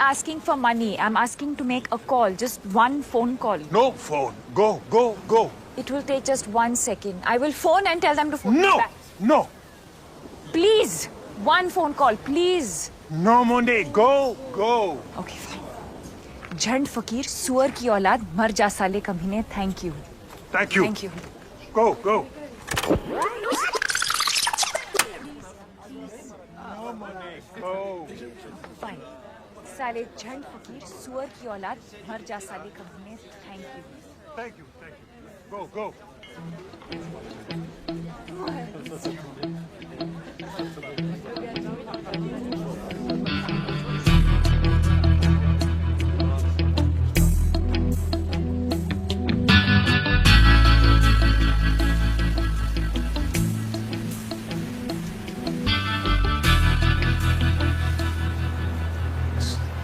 asking for money. I'm asking to make a call. Just one phone call. No phone. Go, go, go. It will take just 1 second. I will phone and tell them to phone me No, back. no, Please. One phone call, please. no, Monday. Go, go. Okay, fine. झंड फकीर सुअर की औलाद मर जा साले कमीने. Thank you. Thank you. Thank you. Go, go. Go. Fine. साले झंड फकीर सुअर की औलाद मर जा साले कमीने. Thank you. Thank you, thank you. Go, go.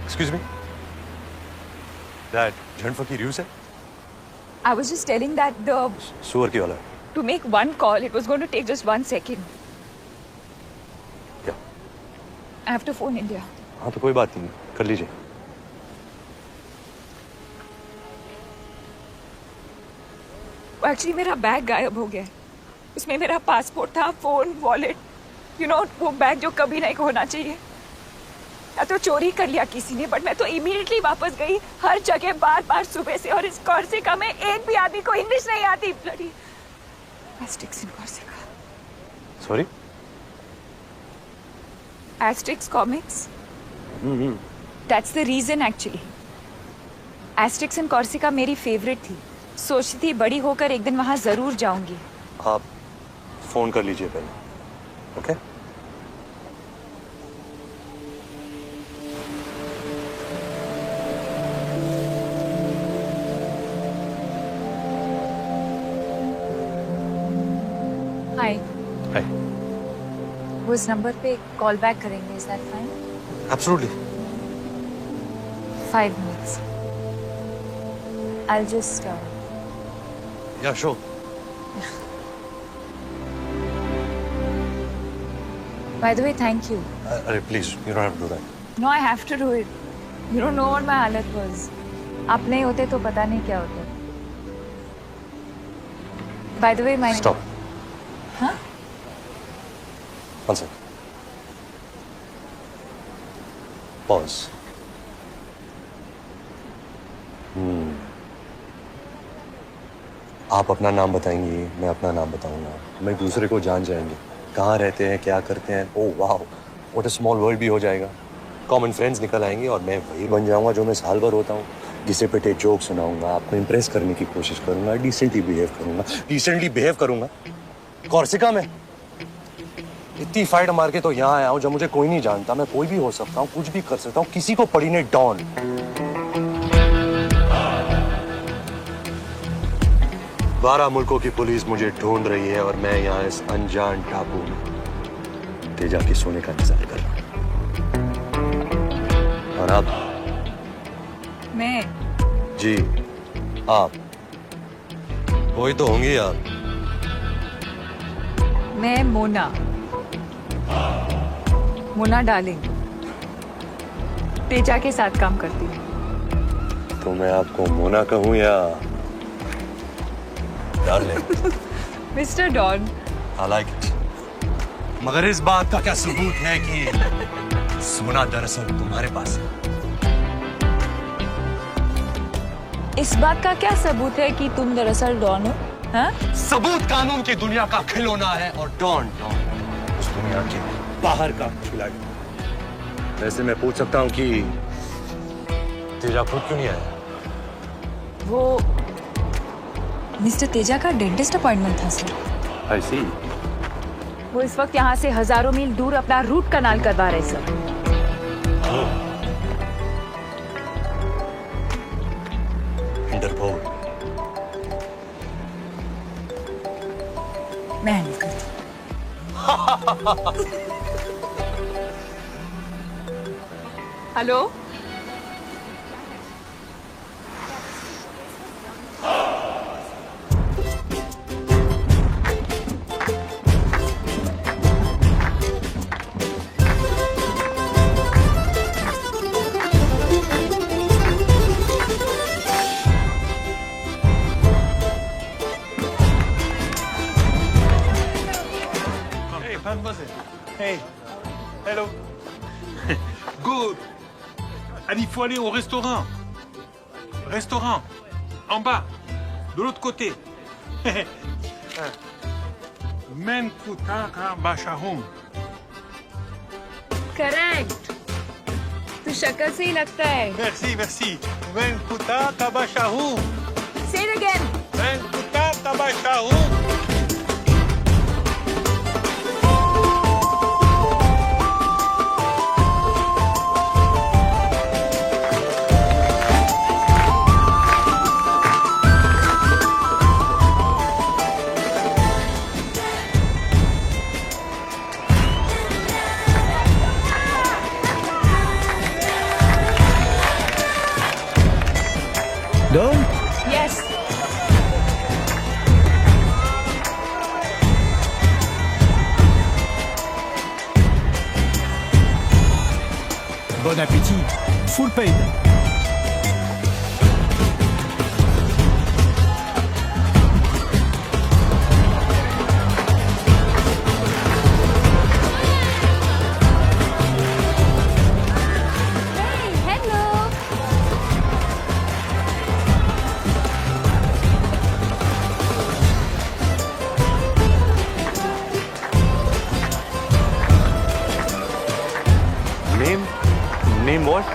Excuse me? That Jhand Fakir you said? I was just telling that सुअर की औलाद. to make one call, it was going to take just 1 second. क्या? I have to phone India. हाँ तो कोई बात नहीं, कर लीजिए. एक्चुअली मेरा बैग गायब हो गया है. उसमें मेरा पासपोर्ट था, फोन, वॉलेट, वो बैग जो कभी नहीं होना चाहिए. या तो चोरी कर लिया किसी ने, बट मैं तो इमीडिएटली वापस गई. हर जगह बार बार सुबह से, और इस कॉर्सिका में एक भी आदमी को इंग्लिश नहीं आती. Bloody Asterix in Corsica. Sorry? Asterix comics. That's the reason actually. Asterix in Corsica मेरी फेवरेट थी. सोचती थी बड़ी होकर एक दिन वहां जरूर जाऊंगी. आप फोन कर लीजिए पहले. ओके? हाय. हाय. वो इस नंबर पे कॉल बैक करेंगे. Is that fine? Absolutely. 5 minutes. I'll just Yeah, sure. by the way, thank you. अरे please, you don't have to do that. No, I have to do it. You don't know what my हालत was. आप नहीं होते तो पता नहीं क्या होता. By the way, my Stop. Huh? One second. Pause. आप अपना नाम बताएंगी, मैं अपना नाम बताऊंगा. हम एक दूसरे को जान जाएंगे. कहाँ रहते हैं, क्या करते हैं. ओह वाह, व्हाट अ स्मॉल वर्ल्ड भी हो जाएगा. कॉमन फ्रेंड्स निकल आएंगे और मैं वही बन जाऊंगा जो मैं साल भर होता हूँ. घिसे पिटे जोक सुनाऊंगा, आपको इम्प्रेस करने की कोशिश करूंगा, डिसेंटली बिहेव करूंगा. कॉर्सिका में इतनी फाइट मार के तो यहाँ आया हूँ जब मुझे कोई नहीं जानता. मैं कोई भी हो सकता हूँ, कुछ भी कर सकता हूँ. किसी को पड़ी ने डॉन. 12 मुल्कों की पुलिस मुझे ढूंढ रही है और मैं यहाँ इस अनजान टापू में तेजा के सोने का इंतजार कर रहा हूँ. और आप? मैं जी आप वही तो होंगी. आप? मैं मोना डार्लिंग तेजा के साथ काम करती हूँ. तो मैं आपको मोना कहूँ या darling? Mister Don. I like it. मगर इस बात का क्या सबूत है कि सोना दरअसल तुम्हारे पास है? इस बात का क्या सबूत है कि तुम दरअसल डॉन हो? हाँ? सबूत कानून की दुनिया का खिलौना है और डॉन उस दुनिया के बाहर का खिलाड़ी. वैसे मैं पूछ सकता हूँ कि तेजा खुद क्यों नहीं आया? वो मिस्टर तेजा का डेंटिस्ट अपॉइंटमेंट था सर. I see. वो इस वक्त यहाँ से हजारों मील दूर अपना रूट कनाल करवा रहे सर. इंटरपोल. मैं हैंडल करती हूँ. Hello. Anne, il faut aller au restaurant. Restaurant. En bas. De l'autre côté. Men kutaka bashahum. Correct. तू शक्ल से ही लगता है। Merci, merci. Men kutaka bashahum. Say it again. Men kutaka bashahum. Done? Yes. Bon appétit. Full paid. Hey, hello. Name what?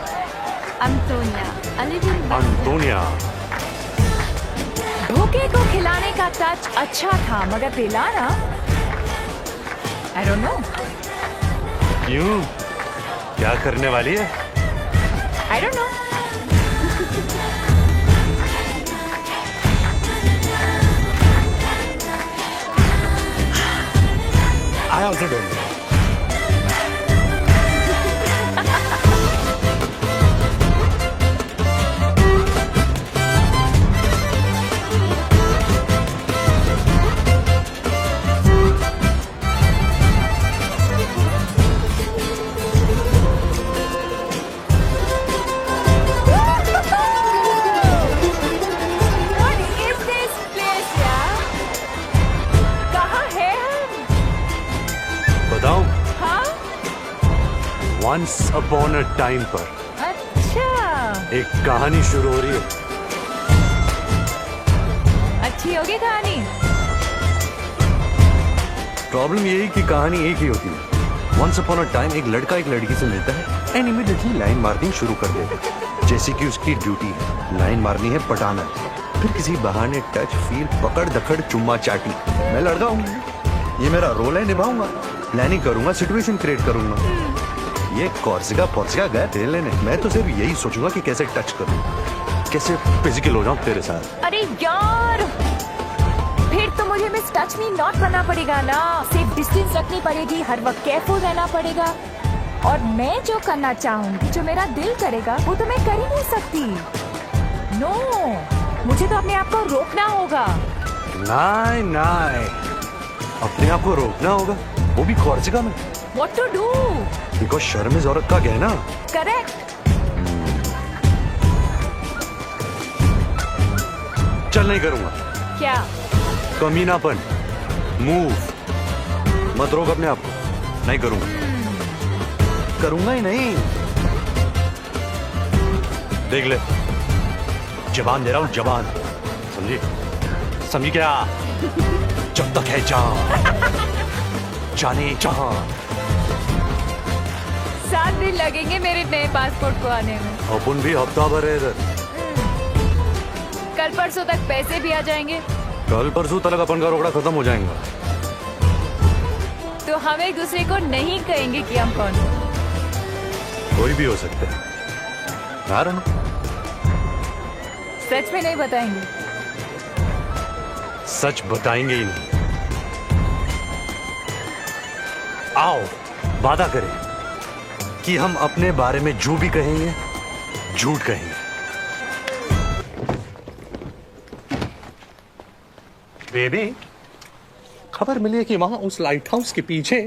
Antonia. A little Antonia. धोखे को खिलाने का touch अच्छा था मगर पिलाना I don't know. क्यों? क्या करने वाली है? I don't know. I also don't know. What is this place, यार? कहाँ है हम? बताऊं? हाँ? Once upon a time पर अच्छा, एक कहानी शुरू हो रही है। अच्छी होगी कहानी। प्रॉब्लम यही कि कहानी एक ही होती है। Once upon a time एक लड़का एक लड़की से मिलता है एंड इमीडिएटली लाइन मारनी शुरू कर देता है, जैसे कि उसकी ड्यूटी है। लाइन मारनी है, पटाना है, फिर किसी बहाने टच, फील, पकड़ दखड़, चुम्मा चाटी। मैं लड़का हूँ, ये मेरा रोल है, निभाऊंगा, प्लानिंग करूंगा, सिचुएशन क्रिएट करूंगा। ये कॉर्सिका पॉर्सिका गए तेल लेने, मैं तो सिर्फ यही सोचूंगा कि कैसे टच करूं, कैसे फिजिकल हो जाऊं तेरे साथ। अरे यार, फिर तो मुझे मिस टच मी नॉट करना पड़ेगा ना, सेफ डिस्टेंस रखनी पड़ेगी, हर वक्त केयरफुल रहना पड़ेगा। और मैं जो करना चाहूंगी, जो मेरा दिल करेगा, वो तो मैं कर ही नहीं सकती। नो, मुझे तो अपने आप को रोकना होगा। नहीं नहीं, अपने आप को रोकना होगा, वो भी कॉर्सिका में। What to do? बिकॉज शर्म इज औरत का गहना। करेक्ट। चल नहीं करूंगा। क्या? कमीनापन, मूव मत रोक अपने आप को, नहीं करूंगा, करूंगा ही नहीं। देख ले, जबान दे रहा हूं, जबान, समझी? समझी क्या? जब तक है जान, जाने जहां। 7 दिन लगेंगे मेरे नए पासपोर्ट को आने में। अपन भी हफ्ता भर है इधर। कल परसों तक पैसे भी आ जाएंगे। कल परसों तक अपन का रोकड़ा खत्म हो जाएगा। तो हम एक दूसरे को नहीं कहेंगे कि हम कौन हैं। कोई भी हो सकता है। I don't know। सच में नहीं बताएंगे। सच बताएंगे ही नहीं। आओ वादा करें कि हम अपने बारे में जो भी कहेंगे झूठ कहेंगे। बेबी, खबर मिली है कि वहां उस लाइट हाउस के पीछे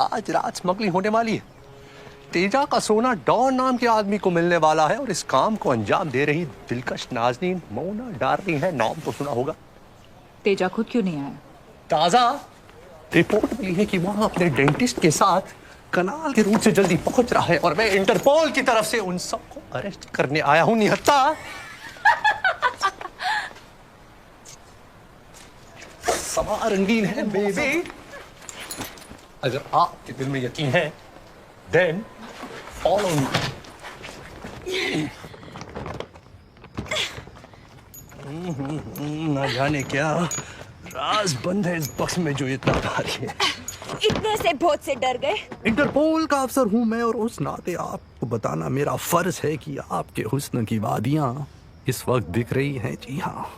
आज रात स्मगलिंग होने वाली है। तेजा का सोना डॉन नाम के आदमी को मिलने वाला है और इस काम को अंजाम दे रही दिलकश नाज़नीन मोना डार्लिंग है। नाम तो सुना होगा। तेजा खुद क्यों नहीं आया? ताजा रिपोर्ट मिली है कि वहां अपने डेंटिस्ट के साथ कनाल के रूट से जल्दी पहुंच रहा है और मैं इंटरपोल की तरफ से उन सबको अरेस्ट करने आया हूं निहत्ता। समा रंगीन है बेबी। अगर आपके दिल में यकीन है देन फॉलो मी। ना जाने क्या राज बंद है इस बक्स में जो इतना भारी है। इतने से बहुत से डर गए। इंटरपोल का अफसर हूं मैं और उस नाते आपको बताना मेरा फर्ज है कि आपके हुस्न की वादियां इस वक्त दिख रही हैं। जी हाँ।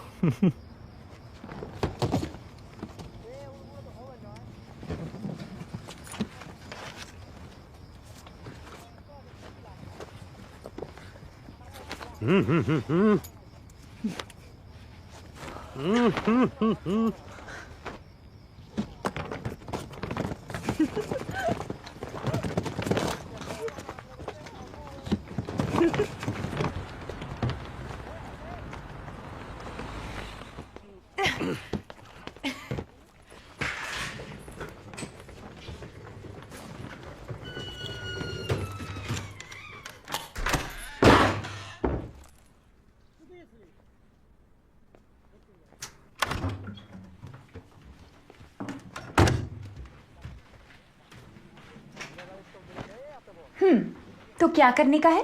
तो क्या करने का है?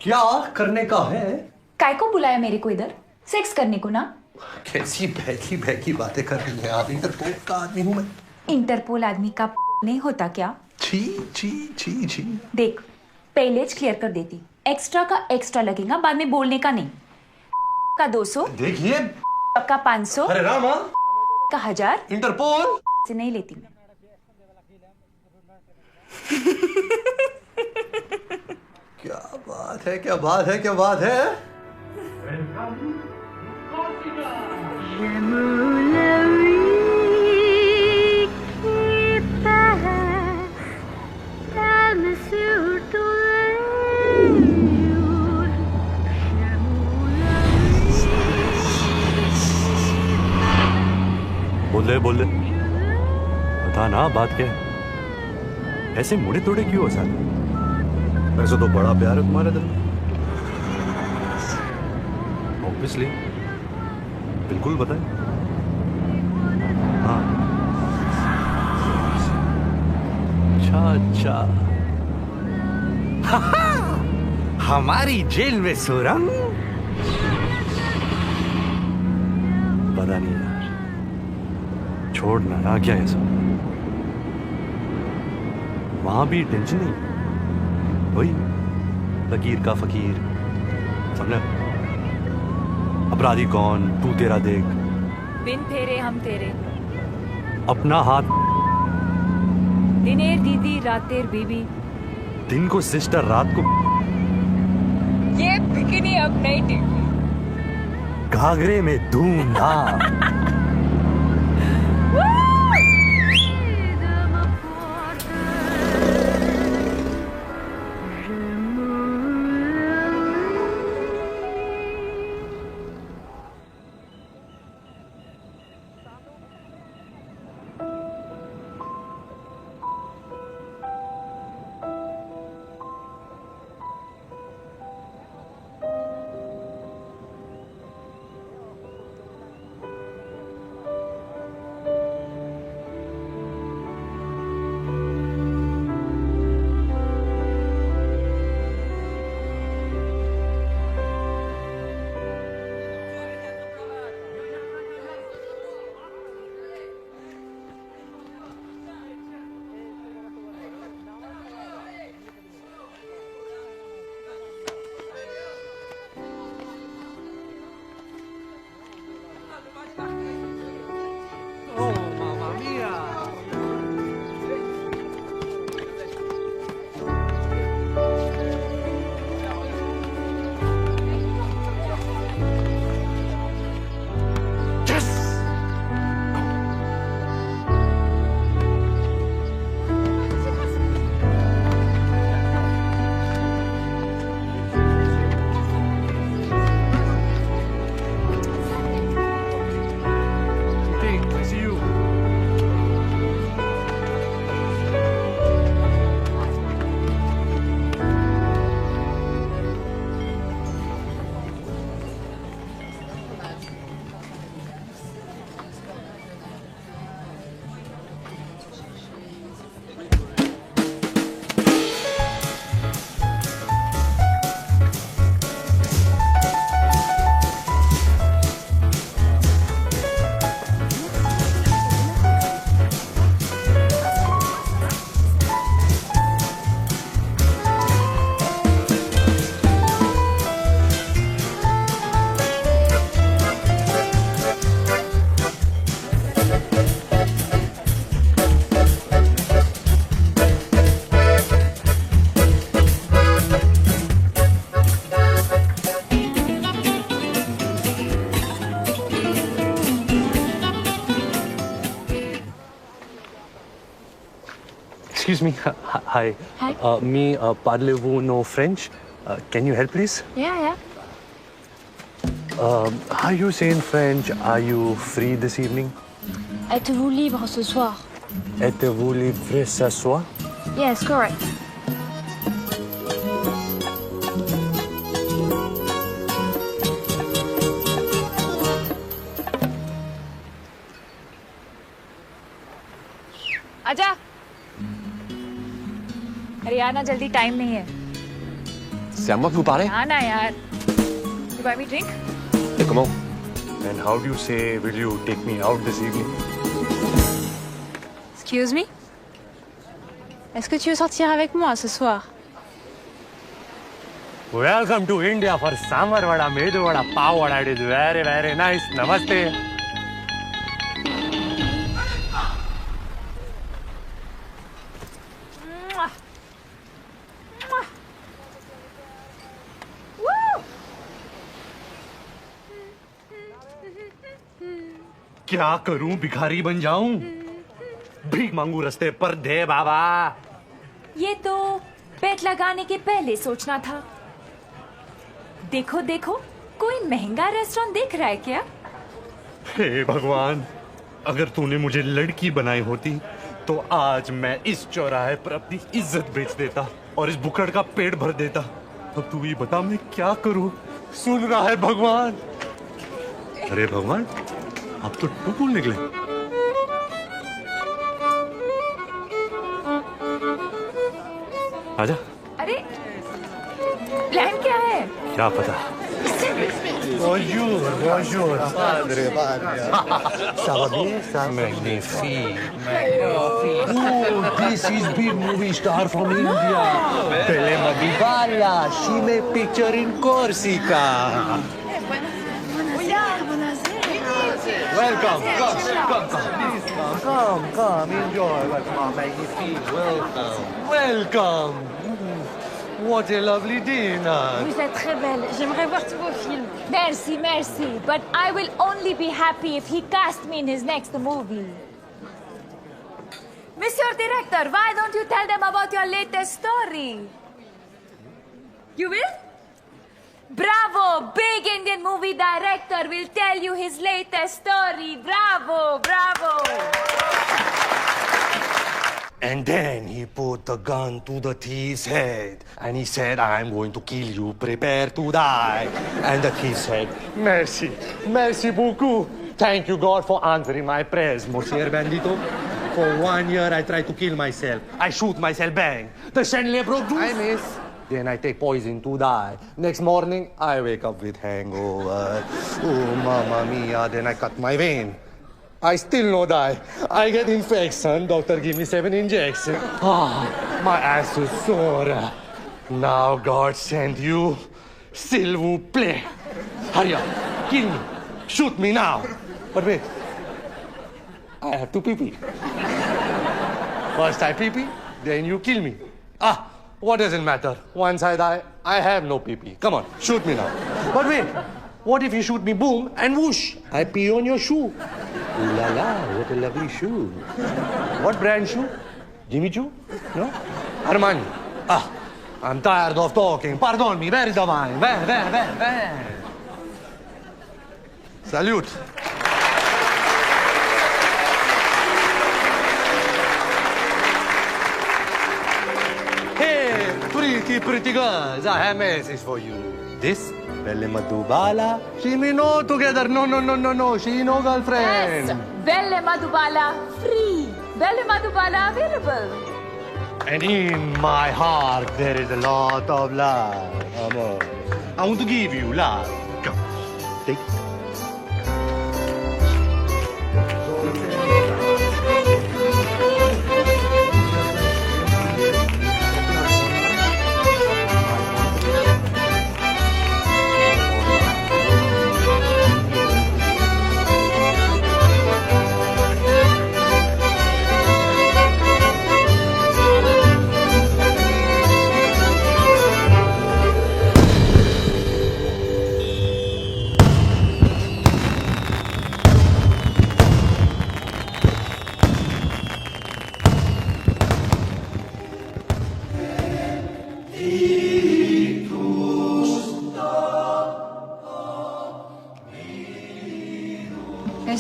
क्या करने का है? काय को बुलाया मेरे को इधर? सेक्स करने को ना? कैसी बहकी बहकी बातें कर रही हैं आप? इंटरपोल का आदमी हूं मैं। इंटरपोल आदमी का नहीं होता क्या? छी छी छी छी। देख, पहले क्लियर कर देती, एक्स्ट्रा का एक्स्ट्रा लगेगा, बाद में बोलने का नहीं। का 200 देखिए का 500 अरे रामा का 1000 इंटरपोल से नहीं लेती मैं। क्या बात है, क्या बात है, क्या बात है। बोल दे बता ना, बात क्या है? ऐसे मुड़े तोड़े क्यों हो सारे? वैसे तो बड़ा प्यार है तुम्हारे दिल में। ऑब्वियसली, बिल्कुल बताए। हाँ अच्छा हमारी जेल में सुरंग? पता नहीं यार, छोड़ना ना क्या है सब। वहां भी टेंशन नहीं, वही फकीर का फकीर, समझा? अपराधी कौन? तू तेरा देख। बिन फेरे हम तेरे, अपना हाथ। दिनेर दीदी रातेर बीबी, दिन को सिस्टर, रात को ये बिकिनी अब नहीं टिकती। घाघरे में धूमधाम। Excuse me. Hi. Hi. Me, parlez-vous no French? Can you help, please? Yeah. How you say in French, are you free this evening? Êtes-vous libre ce soir? Êtes-vous libre ce soir? Yes, correct. आजा। अरे यार ना जल्दी time नहीं है। C'est à moi que vous parlez? हाँ ना यार। You buy me drink? Et comment? And how do you say, will you take me out this evening? Excuse me? Est-ce que tu veux sortir avec moi ce soir? Welcome to India for sambar vada, medu vada, pav vada. It is very, very nice. Namaste. क्या करूं, भिखारी बन जाऊं? भीख मांगू रास्ते पर, दे बाबा। ये तो पेट लगाने के पहले सोचना था। देखो देखो, कोई महंगा रेस्टोरेंट देख रहा है क्या? हे भगवान, अगर तूने मुझे लड़की बनाई होती तो आज मैं इस चौराहे पर अपनी इज्जत बेच देता और इस बुकड़ का पेट भर देता। अब तू ये बता मैं क्या करूं? सुन रहा है भगवान? अरे भगवान, अब तो टुकुल निकले। आजा। अरे प्लान क्या है? क्या पता। Bonjour, bonjour. Padre. Ça va bien, ça? Magnifique. Oh, this is big movie star from India. Belle Madivalla. She made picture in Corsica. Welcome. Come. Enjoy. Magnifique. Welcome. What a lovely dinner. Vous êtes très belle. J'aimerais voir tous vos films. Merci, but I will only be happy if he casts me in his next movie. Mr. Director, why don't you tell them about your latest story? You will? Bravo! Big Indian movie director will tell you his latest story. Bravo! And then he put the gun to the thief's head and he said, I'm going to kill you, prepare to die. And the thief said, merci beaucoup. Thank you, God, for answering my prayers, Monsieur Bandito. For 1 year, I tried to kill myself. I shoot myself, bang. The chandelier broke loose. I miss. Then I take poison to die. Next morning, I wake up with hangover. Oh, mamma mia. Then I cut my vein. I still no die. I get infection. Doctor give me 7 injections. My ass is sore. Now God send you. S'il vous plaît. Hurry up. Kill me. Shoot me now. But wait. I have to pee-pee. First I pee-pee, then you kill me. What does it matter? Once I die, I have no pee-pee. Come on, shoot me now. But wait. What if you shoot me, boom, and whoosh? I pee on your shoe. Ooh la la, what a lovely shoe. What brand shoe? Jimmy Choo? No? Armani. I'm tired of talking. Pardon me, where is the wine? Where? Salute. Hey, pretty girls, I have a message for you. This Belle Madhubala, she me no together. No. She no girlfriend. Yes, Belle Madhubala free. Belle Madhubala available. And in my heart there is a lot of love. Amor. I want to give you love. Come, take.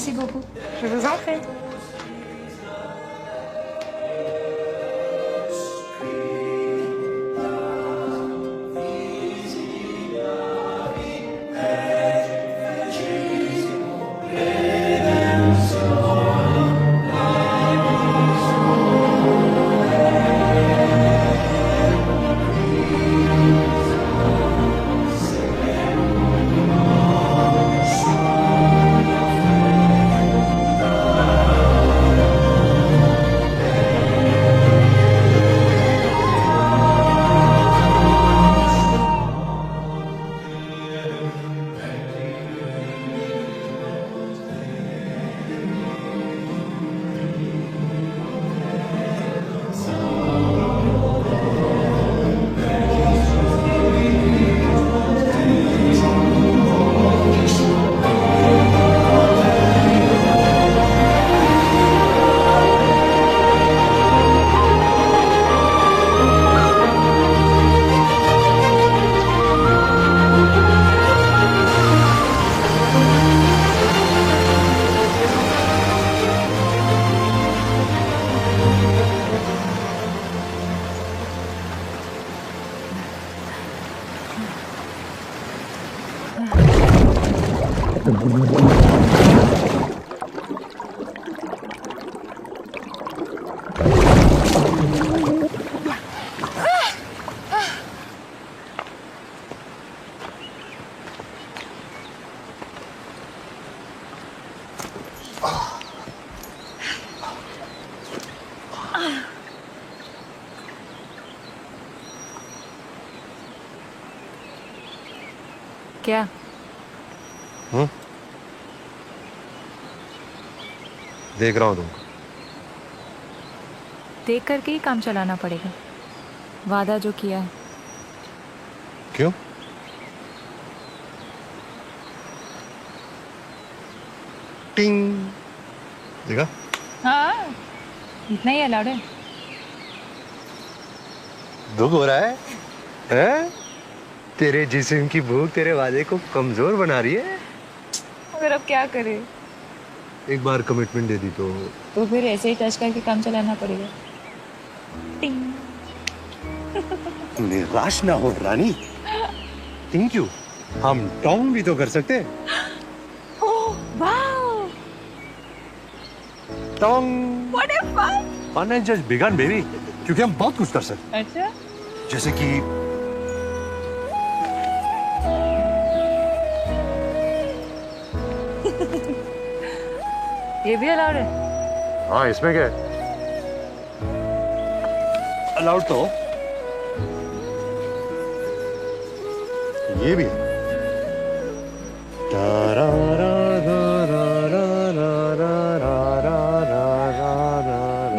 Merci beaucoup. Je vous en prie. क्या? देख रहा हूँ तुमको। देख करके ही काम चलाना पड़ेगा। वादा जो किया है। क्यों? टिंग। देखा? हाँ, इतना ही अलाउड है। दुख हो रहा है? हैं? तेरे जिस्म की भूख तेरे वादे को कमजोर बना रही है। मगर अब क्या करें? एक बार कमिटमेंट दे दी तो फिर ऐसे ही टच करके काम चलाना पड़ेगा। टिंग। निराश ना हो रानी। टिंग क्यों? हम टोंग भी तो कर सकते हैं। ओह, wow! Tong. What a fun! Fun has just begun, baby. क्योंकि हम बहुत कुछ कर सकते अच्छा? हैं। जैसे कि ये भी अलाउड है? हाँ, इसमें क्या है? अलाउड तो ये भी है।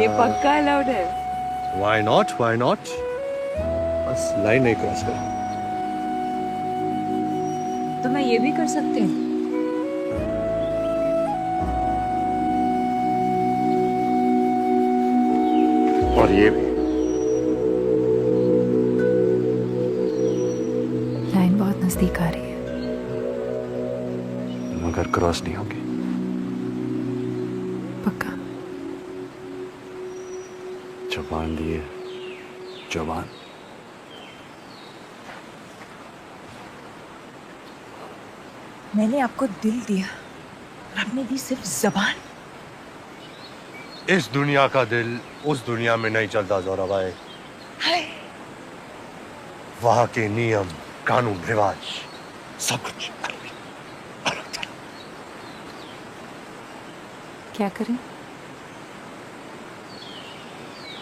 ये पक्का अलाउड है। Why not? Why not? बस लाइन नहीं क्रॉस कर। तो मैं ये भी कर सकती हूँ। और ये भी। लाइन बहुत नजदीक आ रही है। मगर क्रॉस नहीं होगी। पक्का? जबान दिए, जबान। मैंने आपको दिल दिया और आपने दी सिर्फ जबान। इस दुनिया का दिल उस दुनिया में नहीं चलता जोरा भाई। वहां के नियम, कानून, रिवाज सब कुछ अलग चल। क्या करें?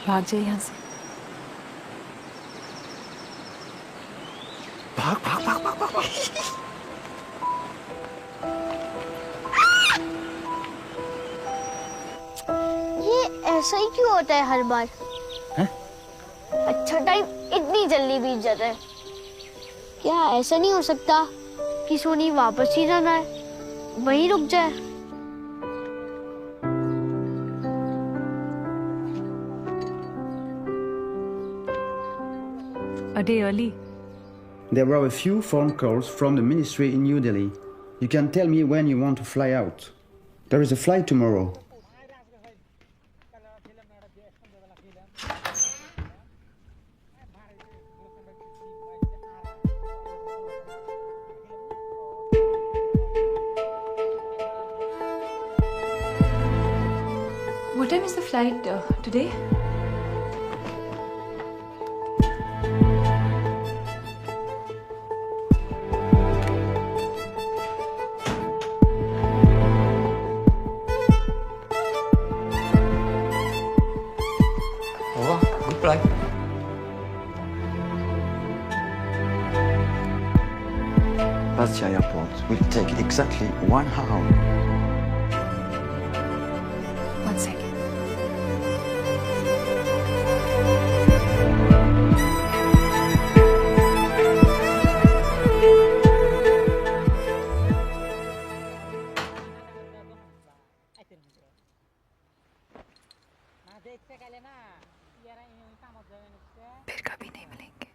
भाग जाए यहाँ से। भाग भाग भाग भाग भाग, भाग। ऐसा ही क्यों होता है हर बार? हैं? अच्छा टाइम इतनी जल्दी बीत जाता है। क्या ऐसा नहीं हो सकता कि सोनी वापस ही जाना है, वहीं रुक जाए? A day early. There were a few phone calls from the ministry in New Delhi. You can tell me when you want to fly out. There is a flight tomorrow. What time is the flight today? Oh, good flight. Bastia Airport will take exactly 1 hour. 1 second. फिर कभी नहीं मिलेंगे.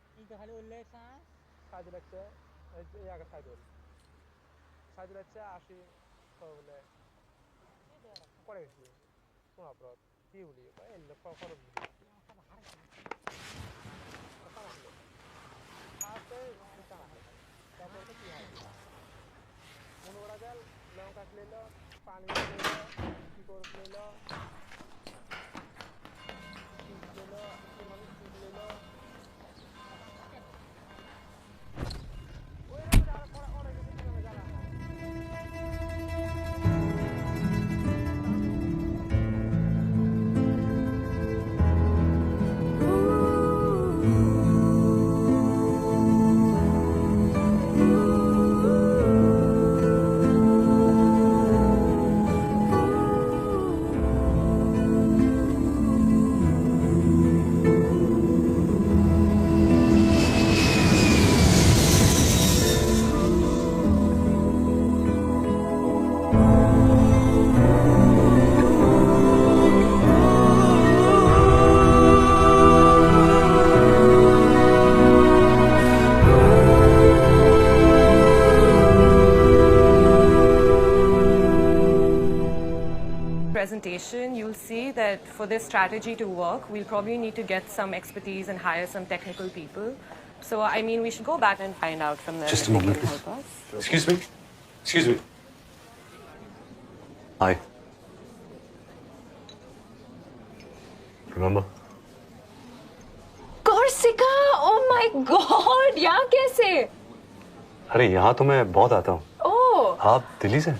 Presentation, you'll see that for this strategy to work, we'll probably need to get some expertise and hire some technical people. So, I mean, we should go back and find out from them. Just a if they moment, can please. help us. Excuse me. Excuse me. Hi. Remember? Corsica! Oh my God! यहाँ कैसे? अरे यहाँ तो मैं बहुत आता हूँ. Oh! आप दिल्ली से?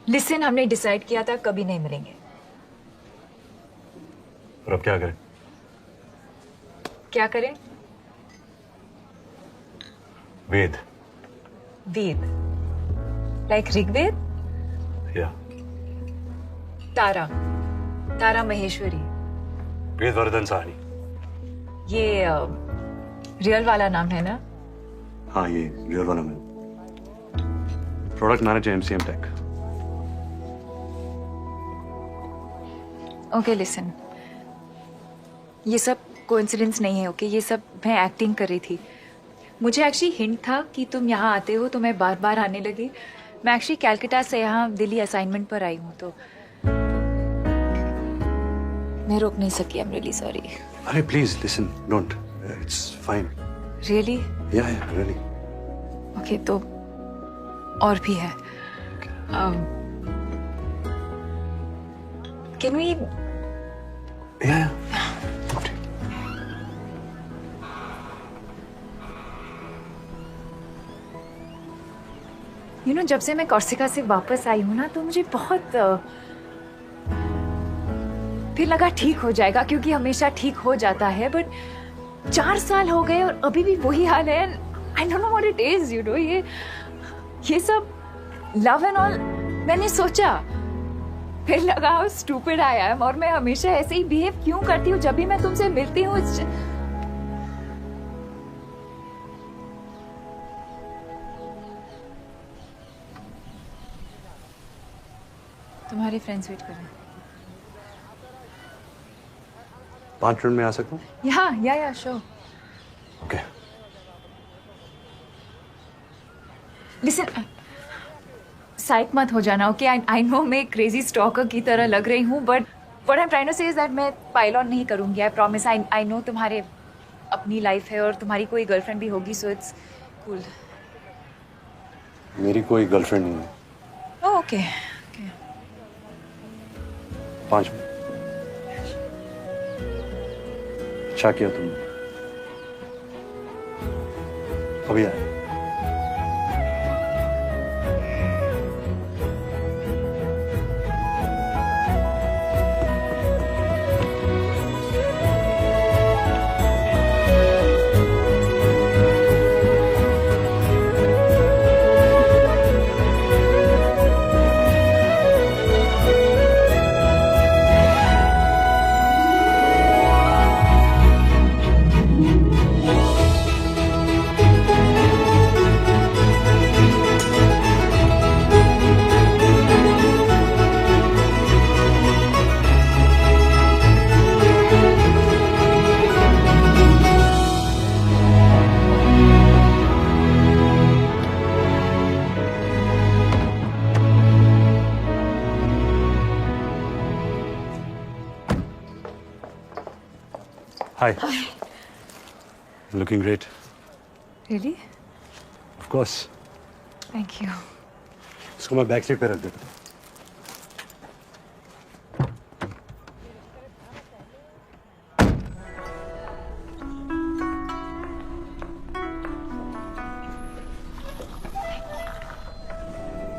Listen, हमने डिसाइड किया था कभी नहीं मिलेंगे. और अब क्या करें? क्या करें? वेद. वेद. Like ऋग्वेद? या. तारा. तारा महेश्वरी. वेदवर्धन साहनी. ये रियल वाला नाम है ना? हाँ, ये रियल वाला मैं. Product manager MCM tech. Okay listen, ये सब कोइंसिडेंस नहीं है. ओके ये सब मैं एक्टिंग कर रही थी. मुझे एक्चुअली हिंट था कि तुम यहाँ आते हो तो मैं बार बार आने लगी. मैं एक्चुअली कैलकाटा से यहाँ दिल्ली असाइनमेंट पर आई हूँ तो मैं रोक नहीं सकी. I am really sorry. अरे please listen, don't. It's fine. Really? Yeah really. Okay तो और भी है. Can we? Yeah. You know, जब से मैं कॉर्सिका से वापस आई हूँ ना तो मुझे बहुत फिर लगा ठीक हो जाएगा, क्योंकि हमेशा ठीक हो जाता है. बट 4 साल हो गए और अभी भी वही हाल है. I don't know what it is. You know, ये सब लव एंड ऑल मैंने सोचा, फिर लगा हाउ स्टूपिड आई एम. और मैं हमेशा ऐसे ही बिहेव क्यों करती हूँ जब भी मैं तुमसे मिलती हूँ. तुम्हारे फ्रेंड्स वेट कर रहे हैं. 5 मिनट में आ सकता हूँ? या श्योर. ओके. लिसन, साइक मत हो जाना, ओके? आई नो मैं क्रेजी स्टॉकर की तरह लग रही हूँ, but what I am trying to say is that मैं पाइल ऑन नहीं करूँगी, आई प्रॉमिस। आई नो तुम्हारे अपनी लाइफ है और तुम्हारी कोई गर्लफ्रेंड भी होगी, सो इट्स कूल। मेरी कोई गर्लफ्रेंड नहीं है। ओके। 5 मिनट। अच्छा किया तुमने, अभी आया। Hi. Looking great. Really? Of course. Thank you. इसको मैं बैक सीट पे रख देता हूँ।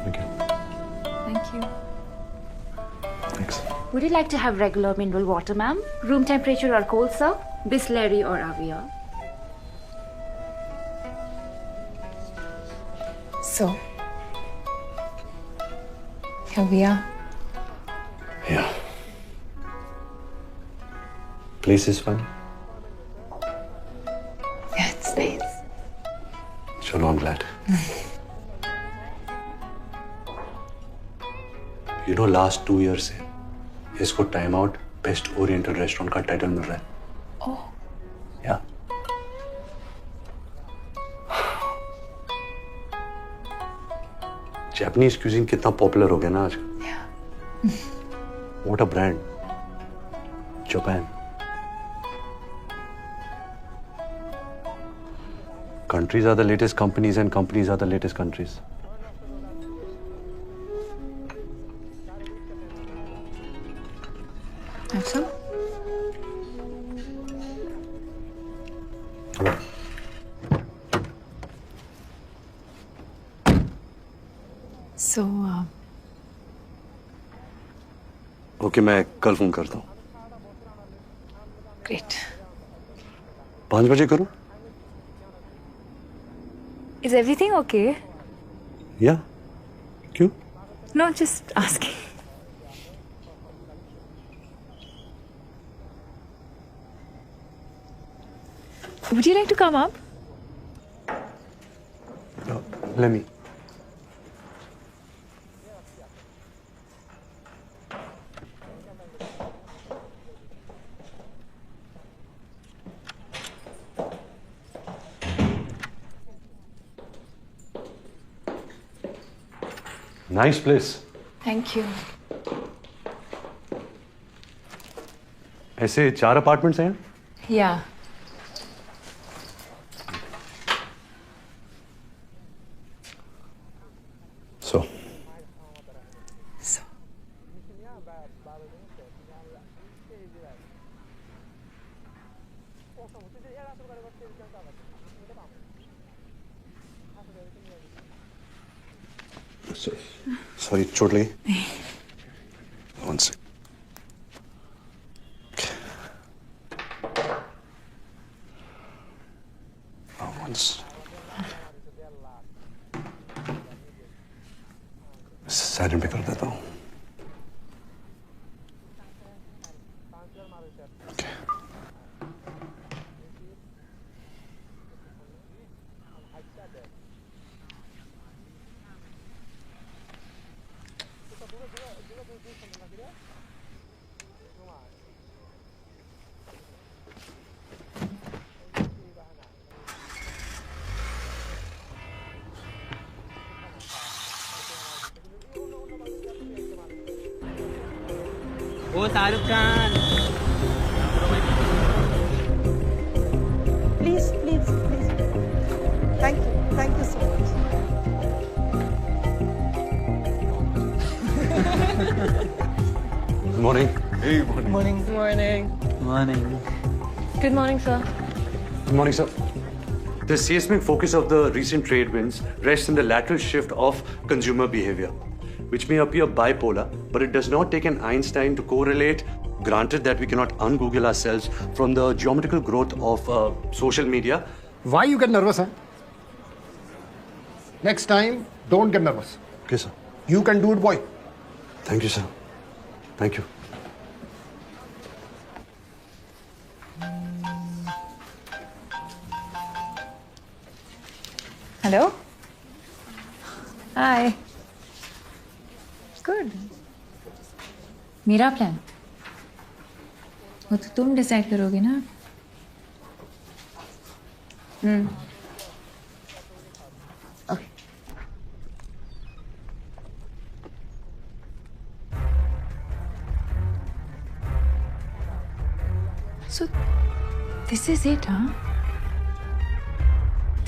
Thank you. Thank you. Thanks. Would you like to have regular mineral water, ma'am? Room temperature or cold, sir? Bisleri or Avia? So, here we are. Yeah. Place is fun. Yeah, it's nice. Chalo, I'm glad. You know, last 2 years से इसको time out best oriental restaurant का title मिल रहा है। Oh. या Japanese cuisine कितना popular हो गया ना आज। What a brand. Japan. Countries are the latest companies and companies are the latest countries. अच्छा? So, ओके, मैं कल फोन करता हूँ। great. 5 बजे करूँ? Is everything okay? या क्यों? No, just asking. Would you like to come up? Let me. Nice place. Thank you. ऐसे 4 अपार्टमेंट्स हैं? Yeah. So. Sorry, चोट लगी? One sec. Once. साइलेंट पे कर देता हूँ। ओ Shahrukh Khan Please, please, please. Thank you so much. Good morning. Hey, morning. Morning. morning Good morning, sir. Good morning, sir. The seismic focus of the recent trade winds rests in the lateral shift of consumer behavior, which may appear bipolar, but it does not take an Einstein to correlate. Granted that we cannot un-Google ourselves from the geometrical growth of social media. Why you get nervous, huh? Next time, don't get nervous. Okay, sir. You can do it, boy. Thank you, sir. Thank you. Hello hi good मेरा plan वो तो तुम decide करोगे ना okay so this is it हाँ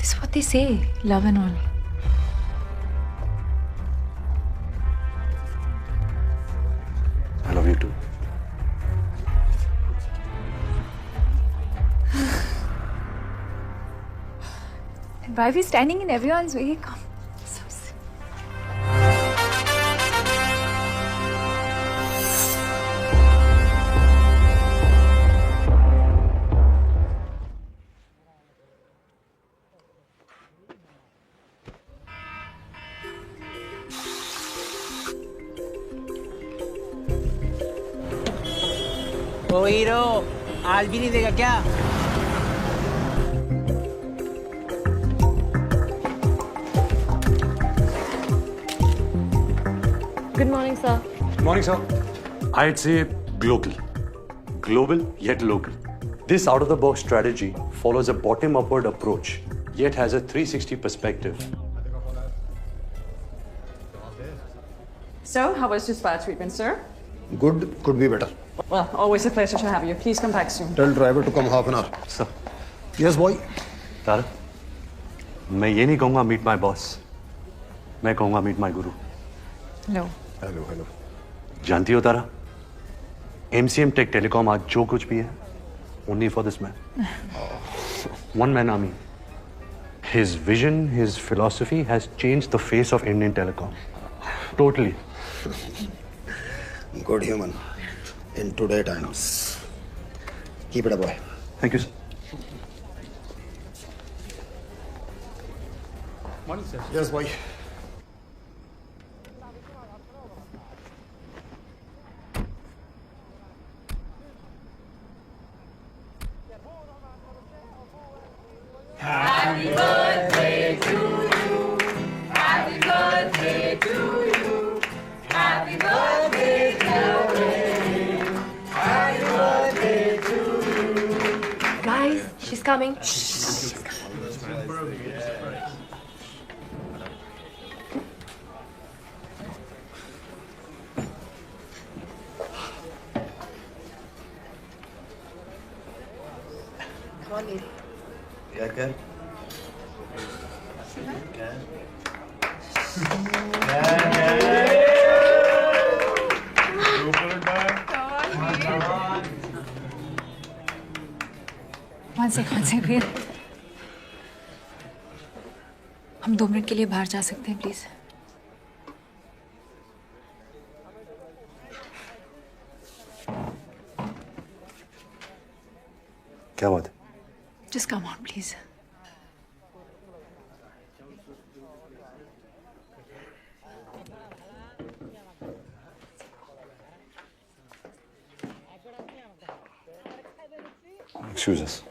This is what they say, love and all. I love you too. And why are we standing in everyone's way? Come. So silly. O hero आज भी नहीं देगा क्या Good morning, sir. Morning, sir. I'd say global. Global, yet local. This out-of-the-box strategy follows a bottom-upward approach, yet has a 360 perspective. So, how was your spa treatment, sir? Good, could be better. Well, always a pleasure to have you. Please come back soon. Tell driver to come half an hour. Sir. Yes, boy. Tara, मैं ये नहीं कहूँगा meet my boss. मैं कहूँगा meet my guru. Hello. Hello, hello. जानती हो तारा? MCM Tech Telecom आज जो कुछ भी है, only for this man. One man army. His vision, his philosophy has changed the face of Indian telecom. Totally. Good human. In today times. Keep it up, boy. Thank you, sir. Morning, sir. Yes, boy. Happy birthday to you. Happy birthday to you. Happy birthday, dear Will. Happy birthday to you. Guys, she's coming. क्या कर? One second, wait. हम 2 minute के लिए बाहर जा सकते हैं please क्या बात है? Just come on, please. Excuse us.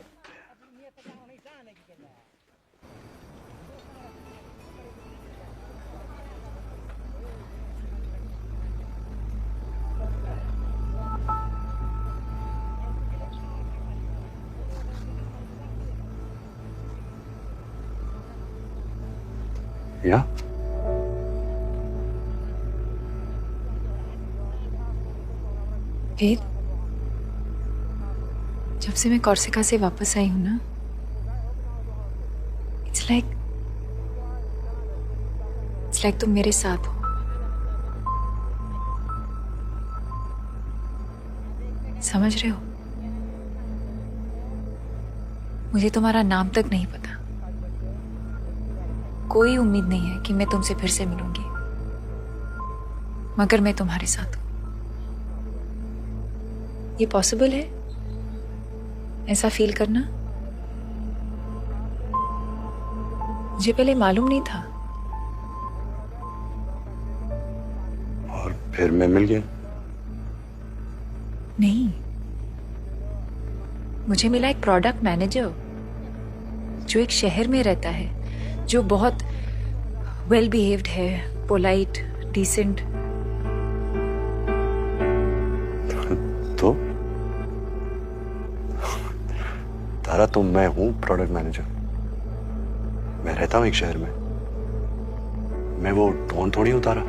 Yeah? वेद, जब से मैं कॉर्सिका से वापस आई हूं ना, इट्स लाइक तुम मेरे साथ हो। समझ रहे हो? मुझे तुम्हारा नाम तक नहीं पता। कोई उम्मीद नहीं है कि मैं तुमसे फिर से मिलूंगी, मगर मैं तुम्हारे साथ हूं। ये पॉसिबल है ऐसा फील करना? मुझे पहले मालूम नहीं था। और फिर मैं मिल गया? नहीं, मुझे मिला एक प्रोडक्ट मैनेजर जो एक शहर में रहता है, जो बहुत वेल बिहेव्ड है, पोलाइट, डिसेंट। तो तारा, तो मैं हूं प्रोडक्ट मैनेजर। मैं रहता हूं एक शहर में। मैं वो डॉन थोड़ी हूं तारा।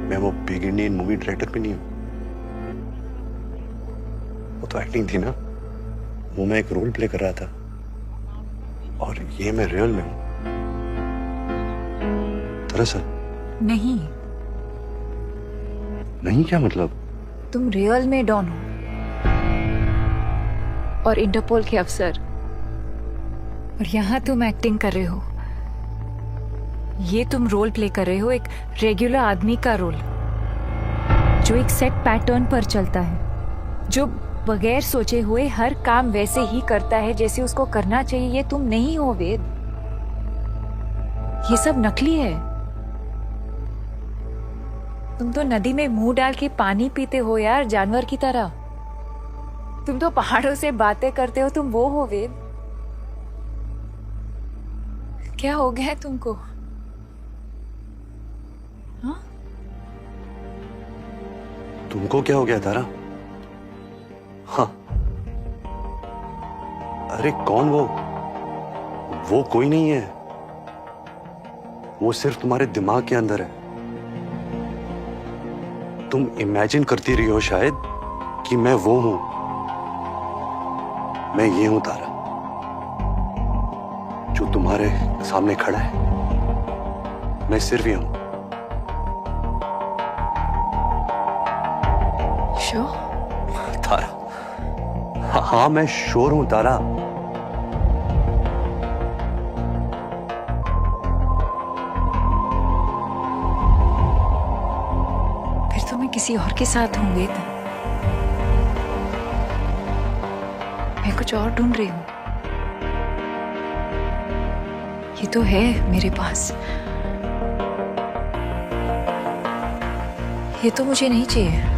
मैं वो बिग इंडियन मूवी डायरेक्टर भी नहीं हूं। वो तो एक्टिंग थी ना, वो मैं एक रोल प्ले कर रहा था, और ये मैं रियल में हूं। दरअसल नहीं। नहीं क्या मतलब? तुम रियल में डॉन हो और इंटरपोल के अफसर, और यहां तुम एक्टिंग कर रहे हो। ये तुम रोल प्ले कर रहे हो, एक रेगुलर आदमी का रोल जो एक सेट पैटर्न पर चलता है, जो बगैर सोचे हुए हर काम वैसे ही करता है जैसे उसको करना चाहिए। ये तुम नहीं हो वेद, ये सब नकली है। तुम तो नदी में मुंह डाल के पानी पीते हो यार, जानवर की तरह। तुम तो पहाड़ों से बातें करते हो, तुम वो हो वेद। क्या हो गया है तुमको? हाँ? तुमको क्या हो गया तारा? हाँ, अरे कौन वो? वो कोई नहीं है। वो सिर्फ तुम्हारे दिमाग के अंदर है। तुम इमेजिन करती रही हो शायद कि मैं वो हूं। मैं ये हूं तारा, जो तुम्हारे सामने खड़ा है। मैं सिर्फ ये हूं। श्योर? तारा, हाँ मैं श्योर हूं तारा। फिर तो मैं किसी और के साथ हूँ वेद। मैं कुछ और ढूंढ रही हूँ। ये तो है मेरे पास, ये तो मुझे नहीं चाहिए।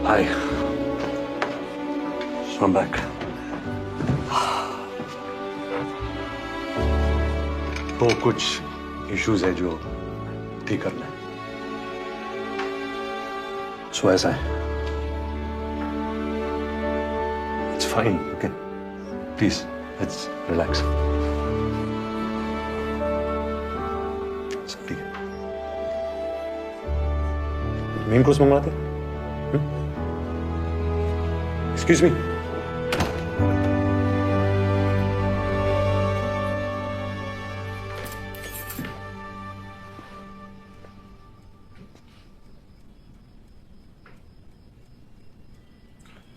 Hi. So I'm back. तो कुछ इश्यूज है जो ठीक करना है। सो ऐसा है। It's fine, okay? Please, let's relax. सब ठीक है. मेन कोर्स मंगवाते हैं? Excuse me.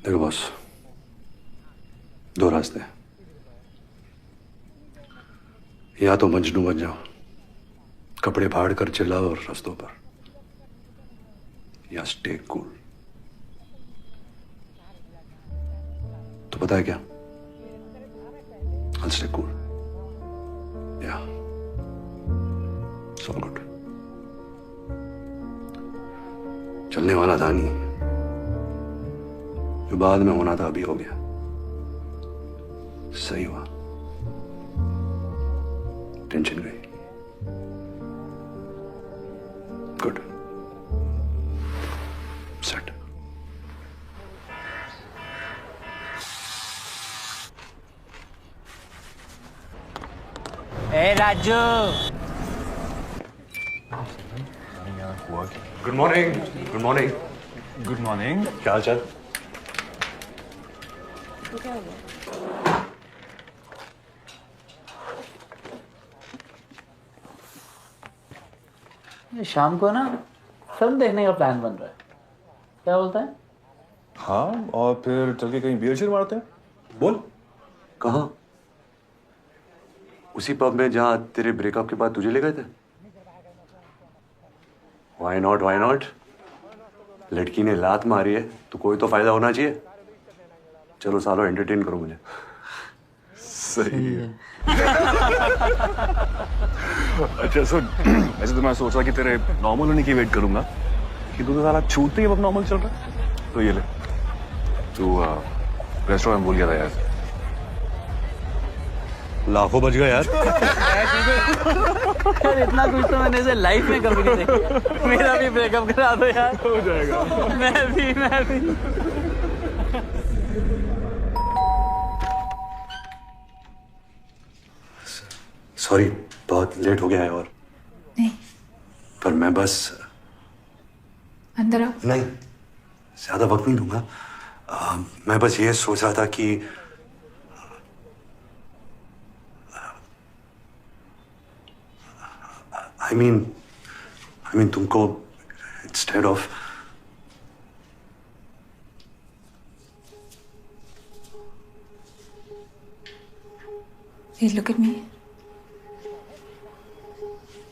देखो बॉस, दो रास्ते हैं. या तो मजनू बन जाओ, कपड़े फाड़ कर चिल्लाओ और रास्तों पर, या स्टे कूल. तो पता है क्या? I'll stay cool. Yeah. It's all good. चलने वाला था नहीं, जो बाद में होना था अभी हो गया. सही हुआ. टेंशन गई. गुड. सेट. ए Raju. Good morning. Good morning. Good morning. क्या हाल चाल? शाम को ना फिल्म देखने का प्लान बन रहा है. क्या बोलता है? हाँ, और फिर चल के कहीं बियर चियर मारते हैं. बोल. कहाँ? उसी पब में जहाँ तेरे ब्रेकअप के बाद तुझे ले गए थे. Why not? Why not? लड़की ने लात मारी है तो कोई तो फायदा होना चाहिए. चलो सालों एंटरटेन करो मुझे. सही है. अच्छा सुन, वैसे तो मैं सोच रहा कि तेरे नॉर्मल होने की वेट करूंगा, कि तू तो साला छूटते ही अब नॉर्मल चल रहा है. तो ये ले, तू रेस्टोरेंट भूल गया था यार. लाखों बच गए यार. यार इतना कुछ तो मैंने इसे लाइफ में कभी नहीं देखा. मेरा भी ब्रेकअप करा दो यार. हो जाएगा. मैं भी. सॉरी, बहुत लेट हो गया है. और नहीं, पर मैं बस अंदर आओ. नहीं, ज्यादा वक्त नहीं दूंगा. मैं बस ये सोच रहा था कि I mean तुमको instead of Hey, look at me.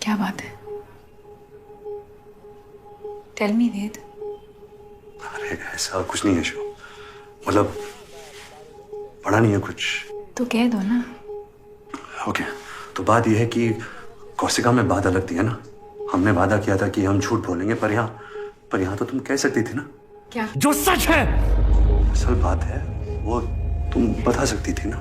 क्या बात है? Tell me, वेद. अरे ऐसा कुछ नहीं है शो. मतलब पढ़ा नहीं है कुछ. तो कह दो ना. ओके, तो बात यह है कि कोर्सिका में बात अलग थी है ना. हमने वादा किया था कि हम झूठ बोलेंगे, पर यहाँ तो तुम कह सकती थी ना. क्या? जो सच है. असल बात है वो तुम बता सकती थी ना.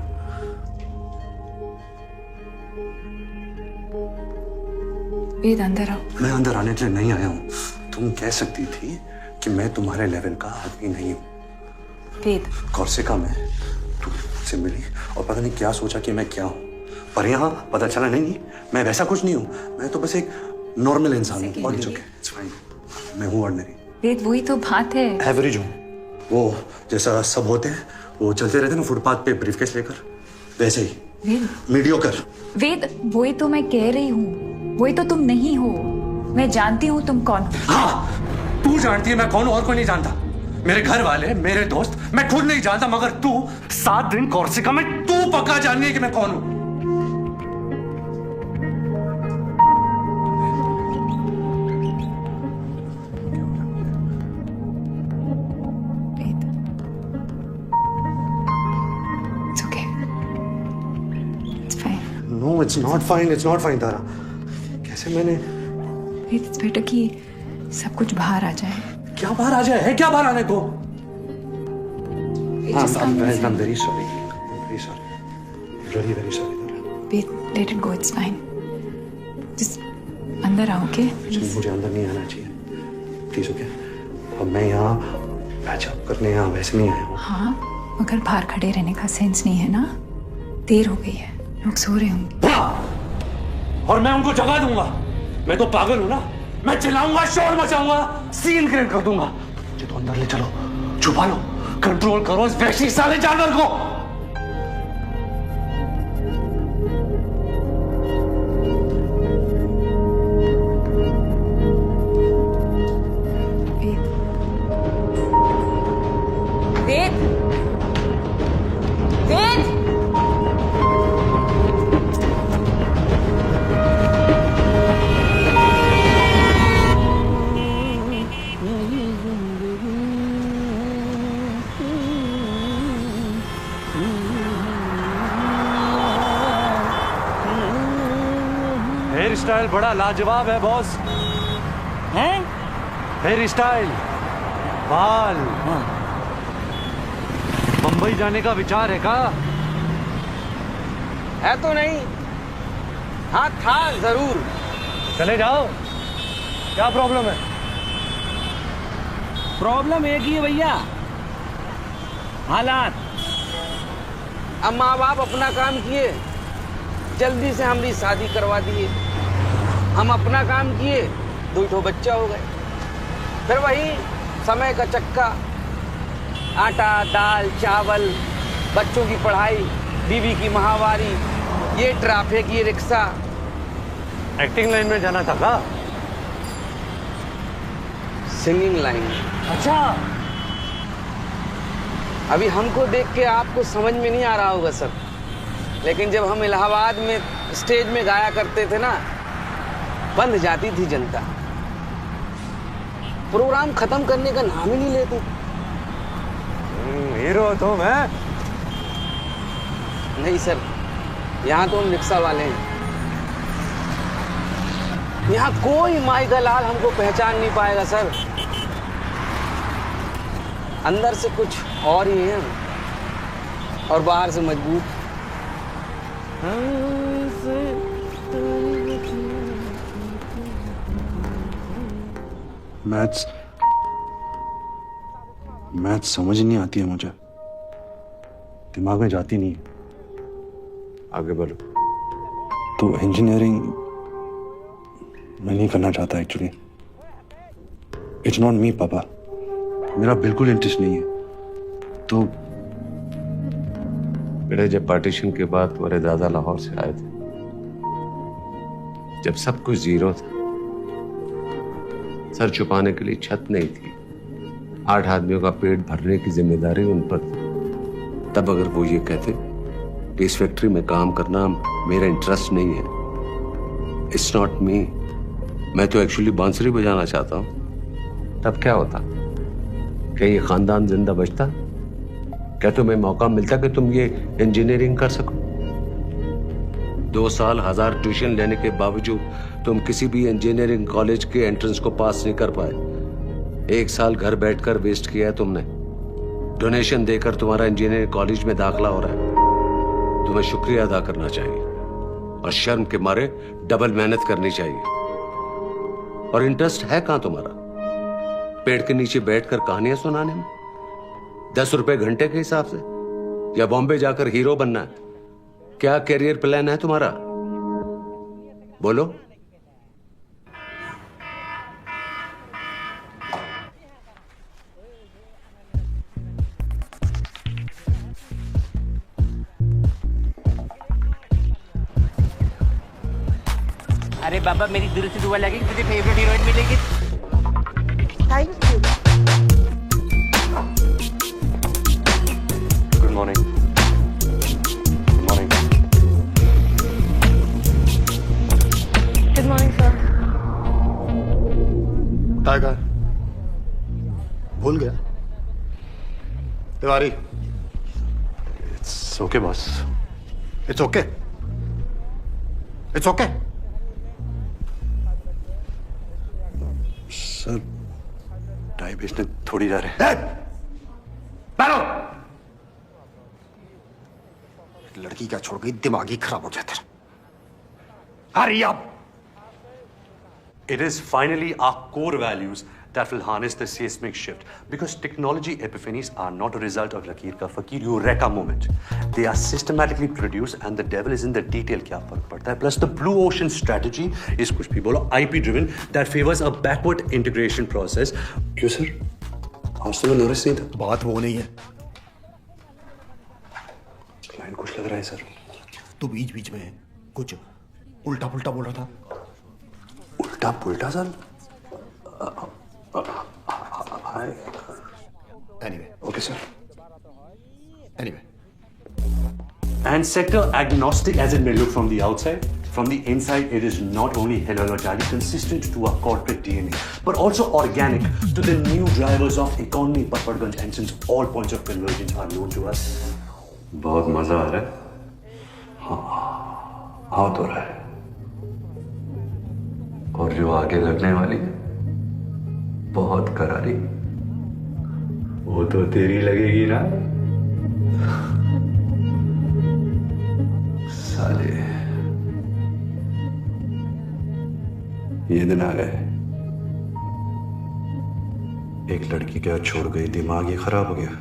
वेद अंदर आओ. मैं अंदर आने के लिए नहीं आया हूँ. तुम कह सकती थी कि मैं तुम्हारे लेवल का आदमी नहीं हूँ. वेद. कोर्सिका में तुम मुझसे मिली और पता नहीं क्या सोचा कि मैं क्या हूँ, पर यहाँ पता चला नहीं मैं वैसा कुछ नहीं हूँ. मैं तो बस एक नॉर्मल इंसान हूँ. और इट्स ओके, इट्स फाइन. मैं हूँ ऑर्डिनरी. वेद, वही तो बात है. एवरेज हूँ. वो जैसा सब होते हैं, वो चलते रहते ना फुटपाथ पे ब्रीफकेस लेकर, वैसे ही. वेद. मीडियोकर. वेद, वही तो मैं कह रही हूँ. वही तो तुम नहीं हो. मैं जानती हूँ तुम कौन हो. हाँ, तू जानती है मैं कौन हूँ और कोई नहीं जानता. मेरे घर वाले, मेरे दोस्त, मैं खुद नहीं जानता, मगर तू 7 दिन कोर्सिका में तू पक्का जाननी है कि मैं कौन हूँ. It's okay. It's fine. No, it's not fine. It's not fine, तारा. कैसे मैंने? It's better कि सब कुछ बाहर आ जाए. क्या बाहर आ जाए? है क्या बाहर आने को? I'm very sorry. I'm very sorry. Really very sorry, Tara. Wait, let it go. It's fine. Just अंदर आओ, okay? मुझे अंदर नहीं आना चाहिए. Please, okay? अब मैं यहाँ पैचअप करने यहाँ वैसे नहीं आया हूँ. हाँ. मगर बाहर खड़े रहने का सेंस नहीं है ना। देर हो गई है, लोग सो रहे होंगे। और मैं उनको जगा दूंगा। मैं तो पागल हूं ना, मैं चिल्लाऊंगा, शोर मचाऊंगा, सीन क्रिएट कर दूंगा। मुझे तो अंदर ले चलो, छुपा लो, कंट्रोल करो इस वैश्विक साले जानवर को। वेद, वेद, हेयर स्टाइल बड़ा लाजवाब है बॉस। हैं? हेयर स्टाइल, बाल। मुंबई जाने का विचार है का? है तो नहीं, हाँ था जरूर। चले जाओ, क्या प्रॉब्लम है? प्रॉब्लम एक ही है भैया, हालात। अब माँ बाप अपना काम किए, जल्दी से हमारी शादी करवा दिए। हम अपना काम किए, 2 बच्चा हो गए। फिर वही समय का चक्का, आटा दाल चावल, बच्चों की पढ़ाई, बीवी की माहवारी, ये ट्रैफिक, ये रिक्शा। एक्टिंग लाइन में जाना था का? Singing line. अच्छा। अभी हमको देख के आपको समझ में नहीं आ रहा होगा सर, लेकिन जब हम इलाहाबाद में स्टेज में गाया करते थे ना, बंध जाती थी जनता। प्रोग्राम खत्म करने का नाम ही नहीं लेती। हीरो तो मैं नहीं सर, यहाँ तो हम रिक्शा वाले हैं। यहाँ कोई माई का लाल हमको पहचान नहीं पाएगा सर। अंदर से कुछ और ही है और बाहर से मजबूत। मैथ्स समझ नहीं आती है मुझे, दिमाग में जाती नहीं है। आगे बढ़ो। तो इंजीनियरिंग मैं नहीं करना चाहता एक्चुअली। इट्स नॉट मी पापा, मेरा बिल्कुल इंटरेस्ट नहीं है। तो बेटा, जब पार्टीशन के बाद तुम्हारे दादा लाहौर से आए थे, जब सब कुछ जीरो था, सर छुपाने के लिए छत नहीं थी, 8 आदमियों का पेट भरने की जिम्मेदारी उन पर थी, तब अगर वो ये कहते कि इस फैक्ट्री में काम करना मेरा इंटरेस्ट नहीं है, इट्स नॉट मी, मैं तो एक्चुअली बांसुरी बजाना चाहता हूं, तब क्या होता? क्या ये खानदान जिंदा बचता? क्या तुम्हें मौका मिलता कि तुम ये इंजीनियरिंग कर सको? 2 साल 1000 ट्यूशन लेने के बावजूद तुम किसी भी इंजीनियरिंग कॉलेज के एंट्रेंस को पास नहीं कर पाए। 1 साल घर बैठकर वेस्ट किया है तुमने। डोनेशन देकर तुम्हारा इंजीनियरिंग कॉलेज में दाखला हो रहा है। तुम्हें शुक्रिया अदा करना चाहिए और शर्म के मारे डबल मेहनत करनी चाहिए। और इंटरेस्ट है कहां तुम्हारा? पेड़ के नीचे बैठकर कहानियां सुनाने में, 10 रुपए घंटे के हिसाब से, या बॉम्बे जाकर हीरो बनना है? क्या कैरियर प्लान है तुम्हारा? बोलो। अरे बाबा, मेरी दिल से दुआ लगी, तुझे फेवरेट हीरोइन मिलेगी। Thank you. Good morning. Good morning. Good morning sir. Tiger भूल गया? Tiwari. It's okay boss. It's okay, it's okay. Sir, tie बेचने थोड़ी जा रहे हैं। बैठो। लड़की क्या छोड़ गई, दिमाग ही खराब हो जाता है। Hurry up. It is finally our core values that will harness the seismic shift. Because technology epiphanies are not a result of Lakir ka Fakir Eureka moment. They are systematically produced and the devil is in the detail. क्या फर्क पड़ता है? Plus the blue ocean strategy is कुछ भी बोलो IP driven that favors a backward integration process. क्यों sir? आज तो मैं नोटिस नहीं था. बात वो नहीं है. क्लाइंट कुछ लग रहा है सर. तू बीच बीच में कुछ उल्टा पुल्टा बोल रहा था. उल्टा पुल्टा sir? Anyway. Okay, sir. Anyway. And sector agnostic as it may look from the outside, from the inside, it is not only heterologically consistent to our corporate DNA, but also organic to the new drivers of economy, Patparganj, and since all points of convergence are known to us. बहुत मजा आ रहा है. हाँ, आओ तो रहा है. और जो आगे लगने वाली है, बहुत करारी, वो तो तेरी लगेगी ना. साले, ये दिन आ गए. एक लड़की क्या छोड़ गई, दिमाग ही खराब हो गया.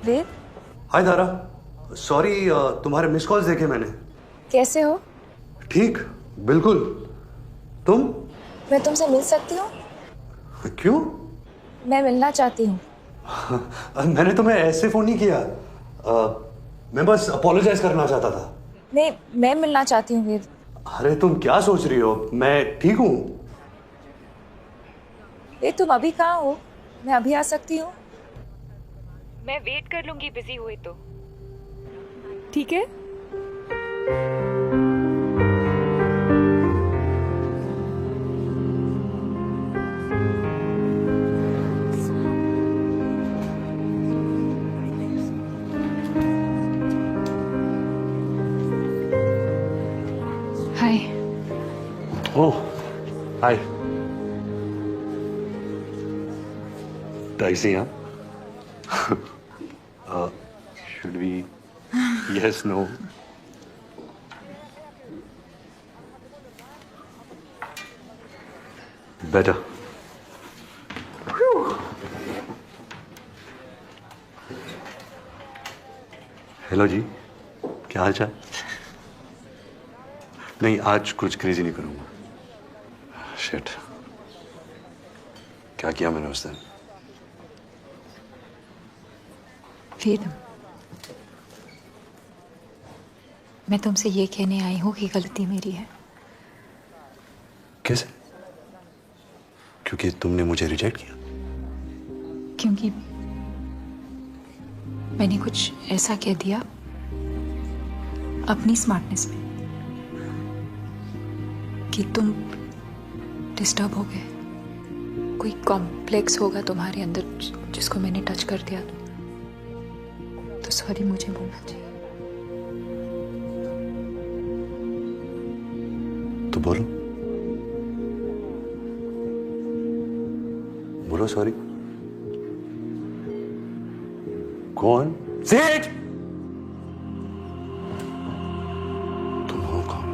वेद, हाय दारा. सॉरी, तुम्हारे मिस कॉल्स देखे मैंने. कैसे हो? ठीक, बिल्कुल. तुम? मैं तुमसे मिल सकती हूँ? क्यों? मैं मिलना चाहती हूँ. मैंने तुम्हें ऐसे फोन नहीं किया. मैं बस अपोलोजाइज करना चाहता था. नहीं, मैं मिलना चाहती हूँ वेद. अरे तुम क्या सोच रही हो? मैं ठीक हूँ. वेद, तुम अभी कहाँ हो? मैं अभी आ सकती हूँ? मैं वेट कर लूंगी बिजी हुए तो. ठीक है? Hi. Oh, hi. Dicey, huh? Should we? Yes, no. Better. Hello ji, क्या हाल चाल? नहीं, आज कुछ क्रेजी नहीं करूंगा. शिट, क्या किया मैंने उस दिन? वेद, मैं तुमसे ये कहने आई हूँ कि गलती मेरी है. कैसे? क्योंकि तुमने मुझे रिजेक्ट किया? क्योंकि मैंने कुछ ऐसा कह दिया अपनी स्मार्टनेस में कि तुम डिस्टर्ब हो गए. कोई कॉम्प्लेक्स होगा तुम्हारे अंदर जिसको मैंने टच कर दिया. तो सॉरी, मुझे बोलना चाहिए. तो बोलो, बोलो सॉरी. कौन? Say it! तुम हो कौन?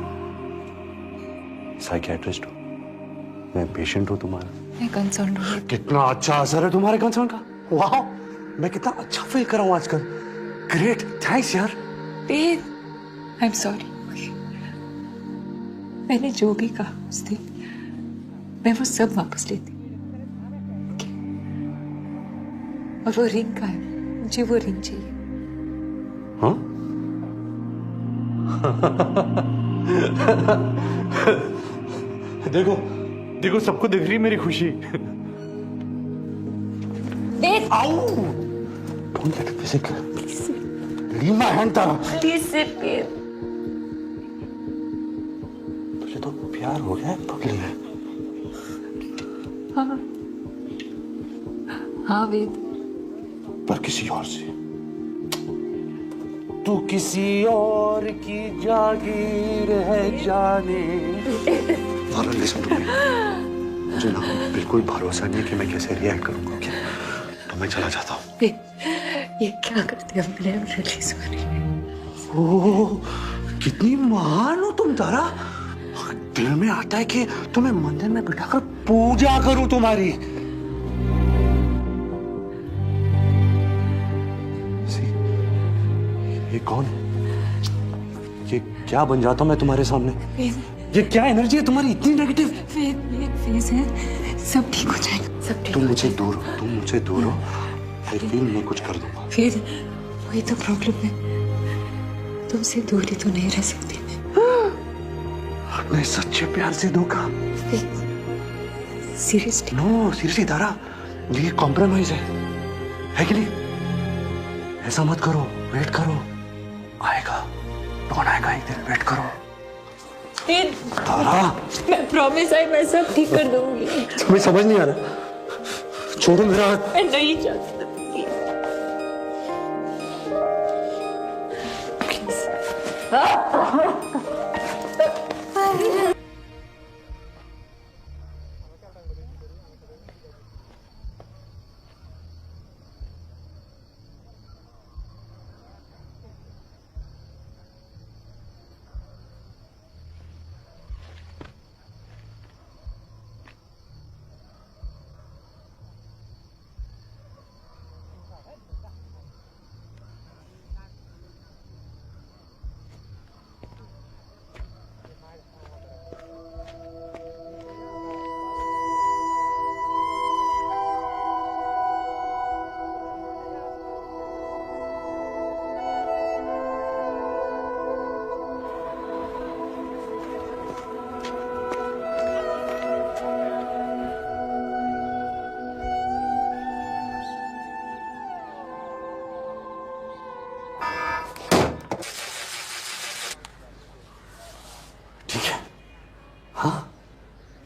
साइकियाट्रिस्ट हो? मैं पेशेंट हूं तुम्हारा. मैं कंसर्न हूँ. कितना अच्छा असर है तुम्हारे कंसर्न का. वाह, मैं कितना अच्छा फील कर रहा हूं आजकल. ग्रेट, थैंक्स यार। Babe, I am sorry. मैंने जो भी कहा उस दिन, मैं वो सब वापस लेती। और वो रिंग का है, मुझे वो रिंग चाहिए। हाँ? देखो देखो, सबको दिख रही मेरी खुशी। बेब, आओ, don't let it physical. Leave my hand Tara. Please sit babe. तुझे तो प्यार हो गया है पगली है। हाँ हाँ बेब, पर किसी और से। तू किसी और की जागीर है जाने। तारा लिसन टू मी, मुझे ना बिल्कुल भरोसा नहीं कि मैं कैसे रिएक्ट करूंगा। ओके, तो मैं चला जाता हूँ। ये क्या करते हो? मैं रियली सॉरी। ओह, कितनी महान हो तुम तारा। दिल में आता है कि तुम्हें मंदिर में बिठाकर पूजा करूं तुम्हारी। ये कौन है? ये क्या बन जाता हूं मैं तुम्हारे सामने? ये क्या एनर्जी है तुम्हारी इतनी नेगेटिव? फेस है, सब ठीक हो जाएगा, सब ठीक। तुम मुझसे दूर हो, तुम मुझसे दूर हो। आई फील मैं कुछ कर दूंगा। फिर वही तो प्रॉब्लम है, तुमसे दूरी तो नहीं रह सकती मैं। अपने सच्चे प्यार से धोखा। सीरियसली? नो सीरियसली तारा, ये कॉम्प्रोमाइज है कि नहीं? ऐसा मत करो, वेट करो, आएगा, कौन आएगा एक दिन, वेट करो। तारा, मैं प्रॉमिस है, मैं सब ठीक कर दूंगी। तुम्हें समझ नहीं आ रहा? छोड़ो मेरा हाथ। मैं नहीं चाहती।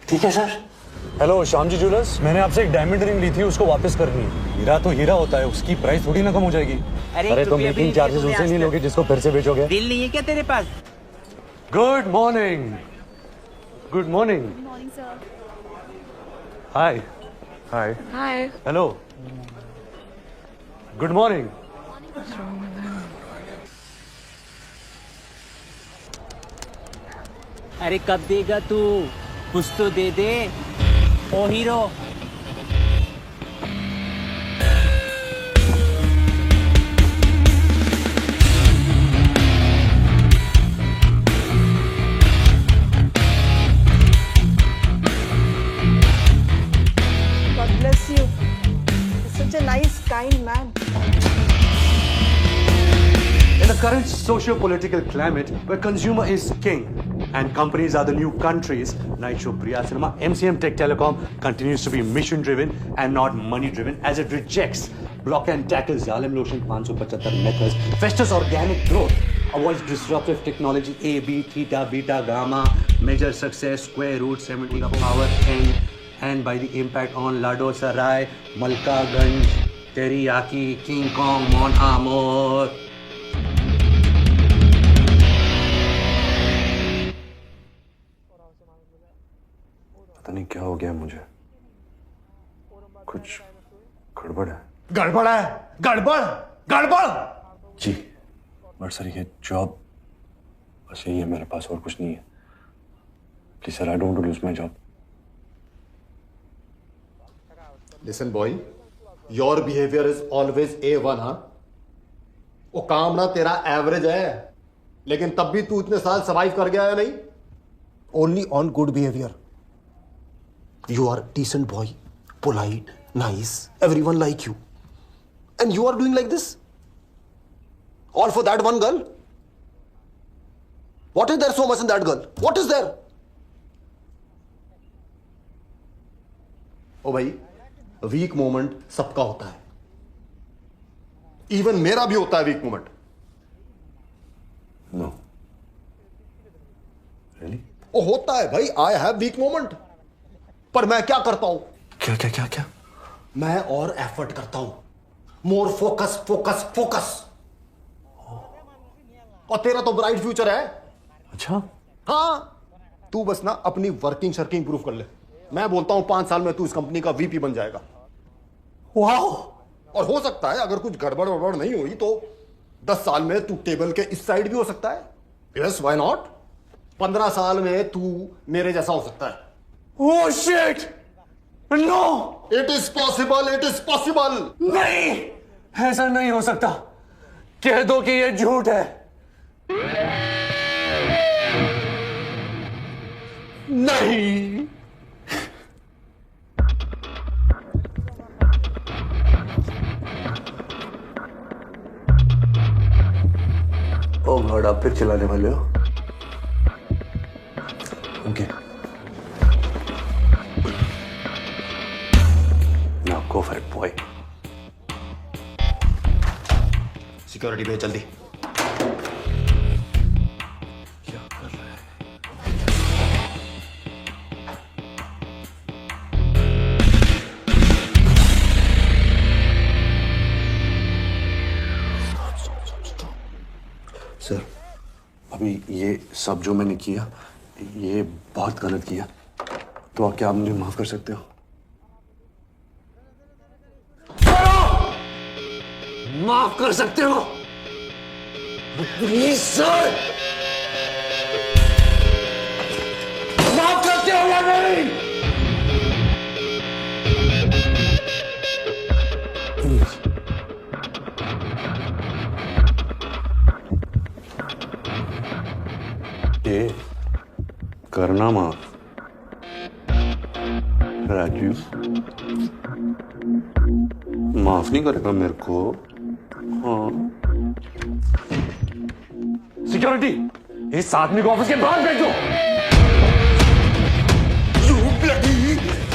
ठीक है sir. Hello Shyam ji jewellers, मैंने आपसे एक डायमंड रिंग ली थी, उसको वापस करनी है। हीरा तो हीरा होता है, उसकी प्राइस थोड़ी ना कम हो जाएगी। अरे तो मेकिंग चार्जेस उसे नहीं लोगे जिसको फिर से बेचोगे? दिल नहीं है क्या तेरे पास? Good morning. Good morning sir. Hi hi hi. Hello, good morning. अरे कब देगा तू? कुछ तो दे दे ओ hero. God bless you. You're such a nice, kind man. In the current socio-political climate where consumer is king and companies are the new countries, Night Show Priya Cinema, MCM Tech Telecom continues to be mission-driven and not money-driven as it rejects block and tackle Zalim Lotion 575 methods, festers organic growth, avoids disruptive technology A, B, theta, beta, gamma, measure success, square root, 70 to the power n, and by the impact on Lado Sarai, Malka Ganj, Teriyaki, King Kong, Mon Amour. पता नहीं क्या हो गया मुझे, कुछ गड़बड़ है। गड़बड़ है, गड़बड़ गड़बड़। जी बट सर ये जॉब बस यही है मेरे पास, और कुछ नहीं है। Please sir, I don't want to lose my job. Listen boy, your behavior is always A1, huh? वो काम ना तेरा एवरेज है, लेकिन तब भी तू इतने साल सर्वाइव कर गया है नहीं? Only on good behaviour. You are decent boy, polite, nice, everyone like you, and you are doing like this all for that one girl. What is there so much in that girl? What is there? ओ भाई, weak moment सबका होता है, even मेरा भी होता है weak moment. No really? ओ होता है भाई, आई हैव वीक मोमेंट. पर मैं क्या करता हूं? क्या क्या क्या क्या? मैं और एफर्ट करता हूं, मोर फोकस फोकस फोकस. और तेरा तो ब्राइट फ्यूचर है. अच्छा? हाँ, तू बस ना अपनी वर्किंग शर्किंग इंप्रूव कर ले. मैं बोलता हूं 5 साल में तू इस कंपनी का वीपी बन जाएगा. वाह. और हो सकता है अगर कुछ गड़बड़ वड़बड़ नहीं हुई तो 10 साल में तू टेबल के इस साइड भी हो सकता है. Yes, why not? 15 साल में तू मेरे जैसा हो सकता है. Oh shit! No! It is possible, it is possible. नहीं, ऐसा नहीं हो सकता. कह दो कि ये झूठ है. नहीं. ओ गॉड, आप फिर चलाने वाले हो? Okay. Now go for it boy. Security भेज जल्दी. क्या कर रहा है? सर, अभी ये सब जो मैंने किया, ये बहुत गलत किया. तो क्या आप मुझे माफ कर सकते हो? माफ कर सकते हो? प्लीज सर, माफ करते हो या नहीं? ये करना माफ. राजू माफ नहीं करेगा मेरे को. हाँ. सिक्योरिटी, इस आदमी को ऑफिस के बाहर भेज दो.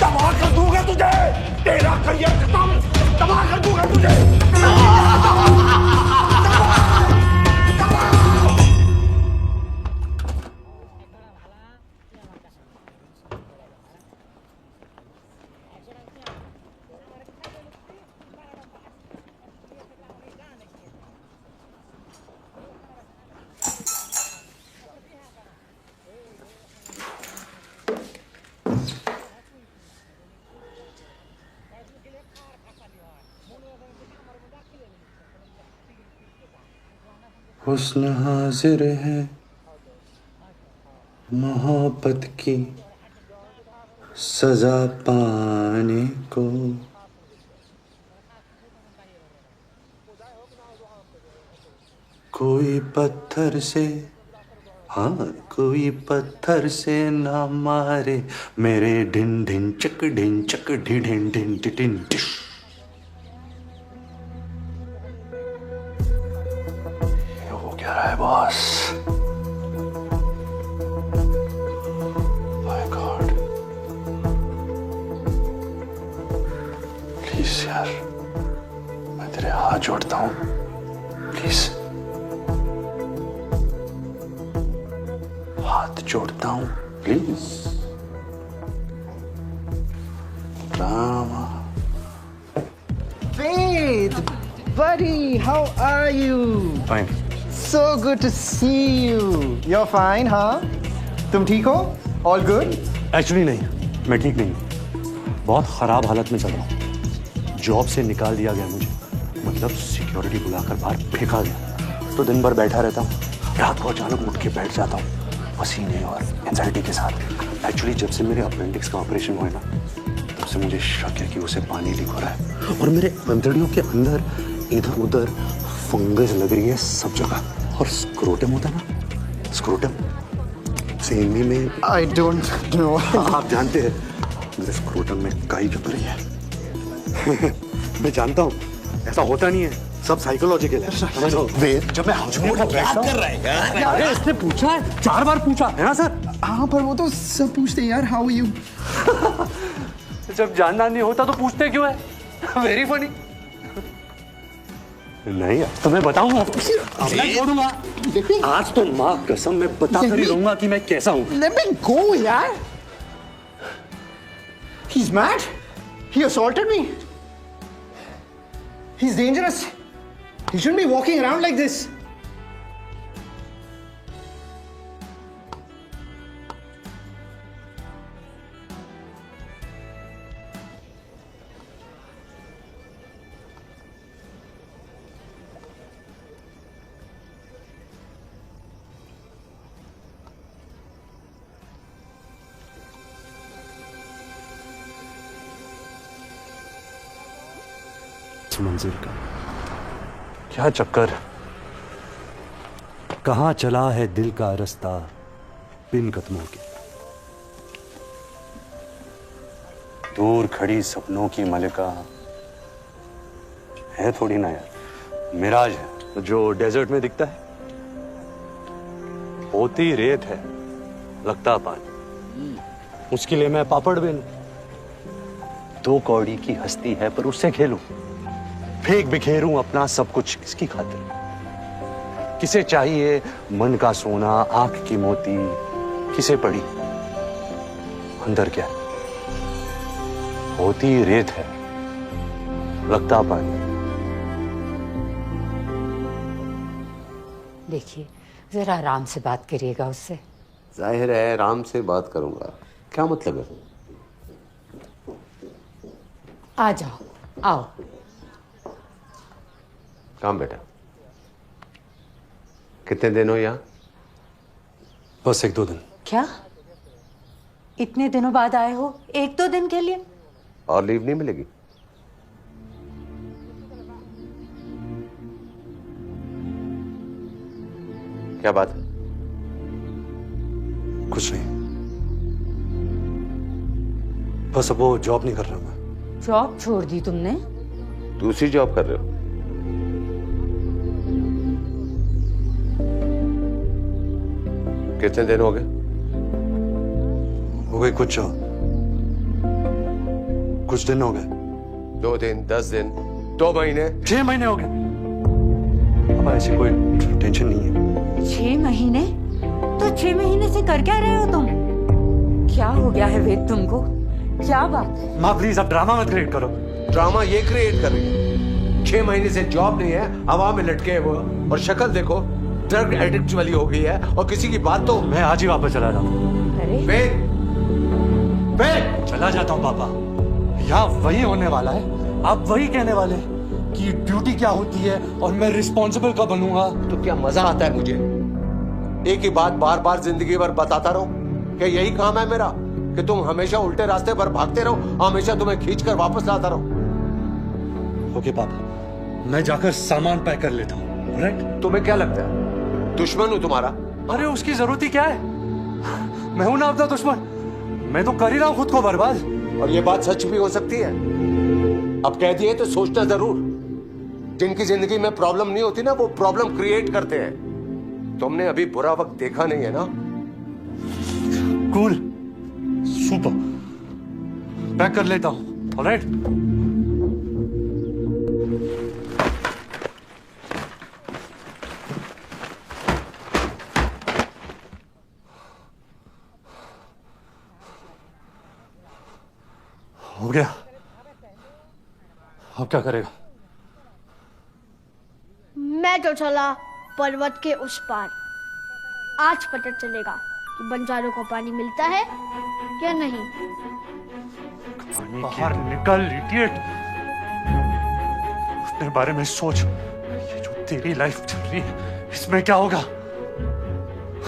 तबाह कर दूंगा तुझे. तेरा करियर खत्म. तबाह कर दूंगा तुझे. हुस्न हाजिर है मोहब्बत की सजा पाने को. कोई पत्थर से, हाँ, कोई पत्थर से ना मारे मेरे ढिन ढिन चक ढिन चक ढिन ढिन ढिन ढिन ढिश. क्या रहा है बॉस? माय गॉड, प्लीज यार, मैं तेरे हाथ जोड़ता हूं, प्लीज हाथ जोड़ता हूं, please. Drama. Faith, buddy, how are you? Fine. So good to see you. You're fine, huh? तुम ठीक हो? All good? एक्चुअली नहीं, मैं ठीक नहीं. बहुत खराब हालत में चल रहा हूँ. जॉब से निकाल दिया गया मुझे, मतलब सिक्योरिटी बुलाकर बाहर फेंका गया. तो दिन भर बैठा रहता हूँ, रात को अचानक उठ के बैठ जाता हूँ पसीने और एंजाइटी के साथ. एक्चुअली जब से मेरे अपेंडिक्स का ऑपरेशन हुआ है ना, तब से मुझे शक है कि उसे पानी लीक हो रहा है और मेरे अंतड़ियों के अंदर इधर उधर फंगस लग रही है सब जगह। और स्क्रोटम होता ना, स्क्रोटम से हिंदी में आई डोंट नो। आप जानते हैं मेरे स्क्रोटम में काई जम रही है। मैं जानता हूँ ऐसा होता नहीं है, सब साइकोलॉजिकल है। वेद, जब मैं अरे इसने पूछा है, 4 बार पूछा है ना सर। हाँ पर वो तो सब पूछते हैं यार, हाउ आर यू। जब जानना नहीं होता तो पूछते क्यों है? Very funny. नहीं तो मैं बताऊंगा, छोड़ूंगा आज तो माँ कसम मैं बता कर ही रहूंगा कि मैं कैसा हूँ। Let me go यार। He's mad. He assaulted me. He's dangerous. He shouldn't be walking around like this. मंजिल का क्या चक्कर, कहां चला है दिल का रास्ता बिन कदमों के। दूर खड़ी सपनों की मलिका है थोड़ी ना यार, मिराज है जो डेजर्ट में दिखता है। होती रेत है लगता पानी, उसके लिए मैं पापड़ बिन 2 कौड़ी की हस्ती है पर उससे खेलूं, फेंक बिखेरूं अपना सब कुछ किसकी खातिर। किसे चाहिए मन का सोना आंख की मोती, किसे पड़ी अंदर क्या होती रेत है लगता पानी। देखिए जरा आराम से बात करिएगा उससे। जाहिर है आराम से बात करूंगा, क्या मतलब है? आ जाओ, आओ। काम बेटा, कितने दिन हो यहाँ? बस 1-2 दिन। क्या इतने दिनों बाद आए हो? 1-2 दिन के लिए? और लीव नहीं मिलेगी? क्या बात है? कुछ नहीं, बस अब वो जॉब नहीं कर रहा मैं। जॉब छोड़ दी तुमने? दूसरी जॉब कर रहे हो? कितने दिन हो गए? हो गए कुछ दिन हो गए। 2 दिन, 10 दिन, 2 महीने, 6 महीने हो गए। अब ऐसी कोई टेंशन नहीं है। 6 महीने? तो 6 महीने से कर क्या रहे हो तुम? क्या हो गया है वेद तुमको? क्या बात है? माँ प्लीज अब ड्रामा मत क्रिएट करो। ड्रामा ये क्रिएट कर रही है। 6 महीने से जॉब नहीं है, हवा में लटके हैं वो, और शक्ल देखो ड्रग एडिक्ट वाली हो गई है, और किसी की बात तो। मैं आज ही वापस चला जाता हूँ। अरे वेद चला जाता हूँ पापा। यहाँ वही होने वाला है, आप वही कहने वाले कि ड्यूटी क्या होती है और मैं रिस्पॉन्सिबल कब बनूंगा। तो क्या मजा आता है मुझे एक ही बात बार बार जिंदगी भर बताता रहो? क्या यही काम है मेरा कि तुम हमेशा उल्टे रास्ते पर भागते रहो, हमेशा तुम्हें खींच कर वापस लाता रहो? ओके पापा, मैं जाकर सामान पैक कर लेता हूँ। राइट? तुम्हें क्या लगता है दुश्मन हूं तुम्हारा? अरे उसकी जरूरत ही क्या है, मैं हूं ना अपना दुश्मन। मैं तो कर ही रहा हूं खुद को बर्बाद। और ये बात सच भी हो सकती है। अब कह दिए तो सोचना जरूर। जिनकी जिंदगी में प्रॉब्लम नहीं होती ना, वो प्रॉब्लम क्रिएट करते हैं। तुमने अभी बुरा वक्त देखा नहीं है ना? कूल, सुपर, पैक कर लेता हूं। ऑलराइट? हो गया, अब क्या करेगा? मैं तो चला पर्वत के उस पार। आज पता चलेगा कि बंजारों को पानी मिलता है या नहीं। बाहर निकल इडियट, अपने बारे में सोच। ये जो तेरी लाइफ चल रही है इसमें क्या होगा?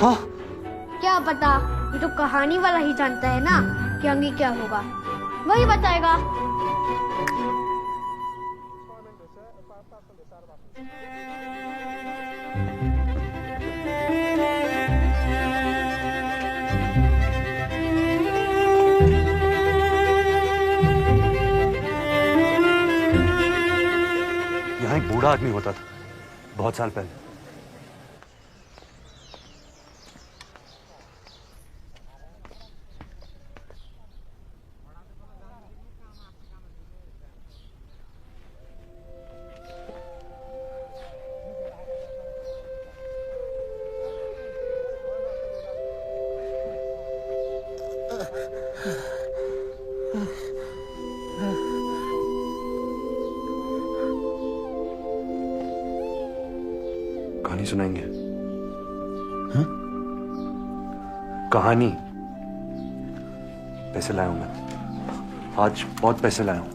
हाँ क्या पता, ये तो कहानी वाला ही जानता है ना कि आगे क्या होगा, वही बताएगा। बूढ़ा आदमी होता था बहुत साल पहले। कहानी सुनाएंगे? हाँ? कहानी। पैसे लाया हूं मैं, आज बहुत पैसे लाया हूं।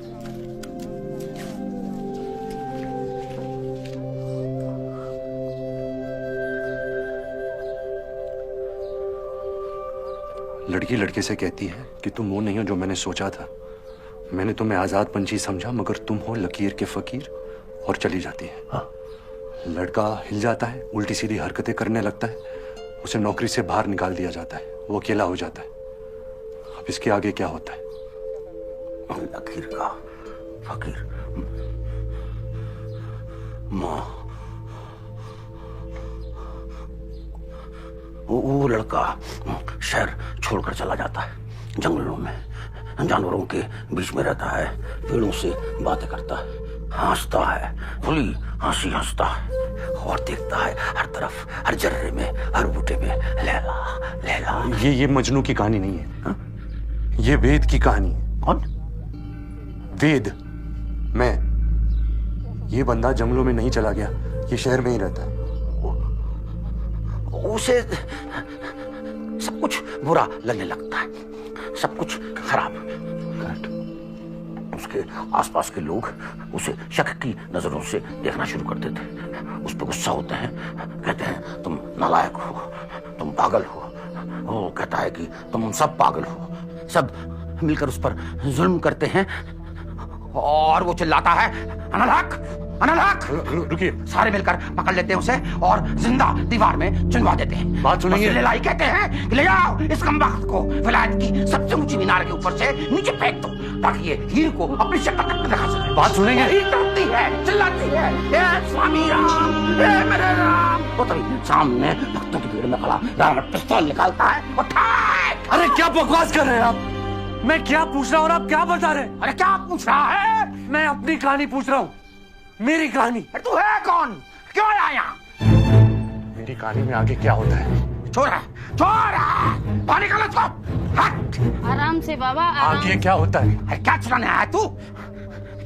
लड़की लड़के से कहती है कि तुम वो नहीं हो जो मैंने सोचा था। मैंने तुम्हें आजाद पंछी समझा मगर तुम हो लकीर के फकीर, और चली जाती है। हाँ। लड़का हिल जाता है, उल्टी सीधी हरकतें करने लगता है, उसे नौकरी से बाहर निकाल दिया जाता है, वो अकेला हो जाता है। अब इसके आगे क्या होता है? लकीर का फकीर। माँ, वो लड़का शहर छोड़कर चला जाता है, जंगलों में जानवरों के बीच में रहता है, पेड़ों से बातें करता है, हंसता है, खुली हंसी हंसता है और देखता है हर तरफ, हर जर्रे में, हर बूटे में लैला लैला। ये मजनू की कहानी नहीं है। हा? ये वेद की कहानी है। कौन? वेद। मैं। ये बंदा जंगलों में नहीं चला गया, ये शहर में ही रहता है। उसे सब कुछ बुरा लगने लगता है, सब कुछ खराब। उसके आसपास के लोग उसे शक की नजरों से देखना शुरू कर देते हैं, उस पर गुस्सा होते हैं, कहते हैं तुम नालायक हो, तुम पागल हो। वो कहता है कि तुम सब पागल हो। सब मिलकर उस पर जुल्म करते हैं और वो चिल्लाता है अनलहक अनलहक। रुकिए। सारे मिलकर पकड़ लेते हैं उसे और जिंदा दीवार में चुनवा देते हैं। बात सुनेंगे? ले लाई कहते हैं कि ले जाओ इस कमबख्त को विलायत की सबसे ऊंची मीनार के ऊपर से नीचे फेंक दो ताकि ये हीर को अपनी शक्ल तक दिखा सके। बात सुनेंगे? हीर डरती है, चिल्लाती है, हे स्वामी राम, हे मेरे राम। वो तभी सामने भक्तों की भीड़ में खड़ा रावण पिस्तौल निकालता है और ठाक। अरे क्या बकवास कर रहे हैं आप? मैं क्या पूछ रहा हूँ और आप क्या बता रहे हैं? अरे क्या पूछ रहा है? मैं अपनी कहानी पूछ रहा हूँ, मेरी कहानी। तू है कौन? क्यों आया यहाँ? मेरी कहानी में आगे क्या होता है? चोर है, चोर है, बाहर निकालो इसको। हट। आराम से बाबा, आराम। आगे क्या होता है? अरे क्या चलाने आया तू?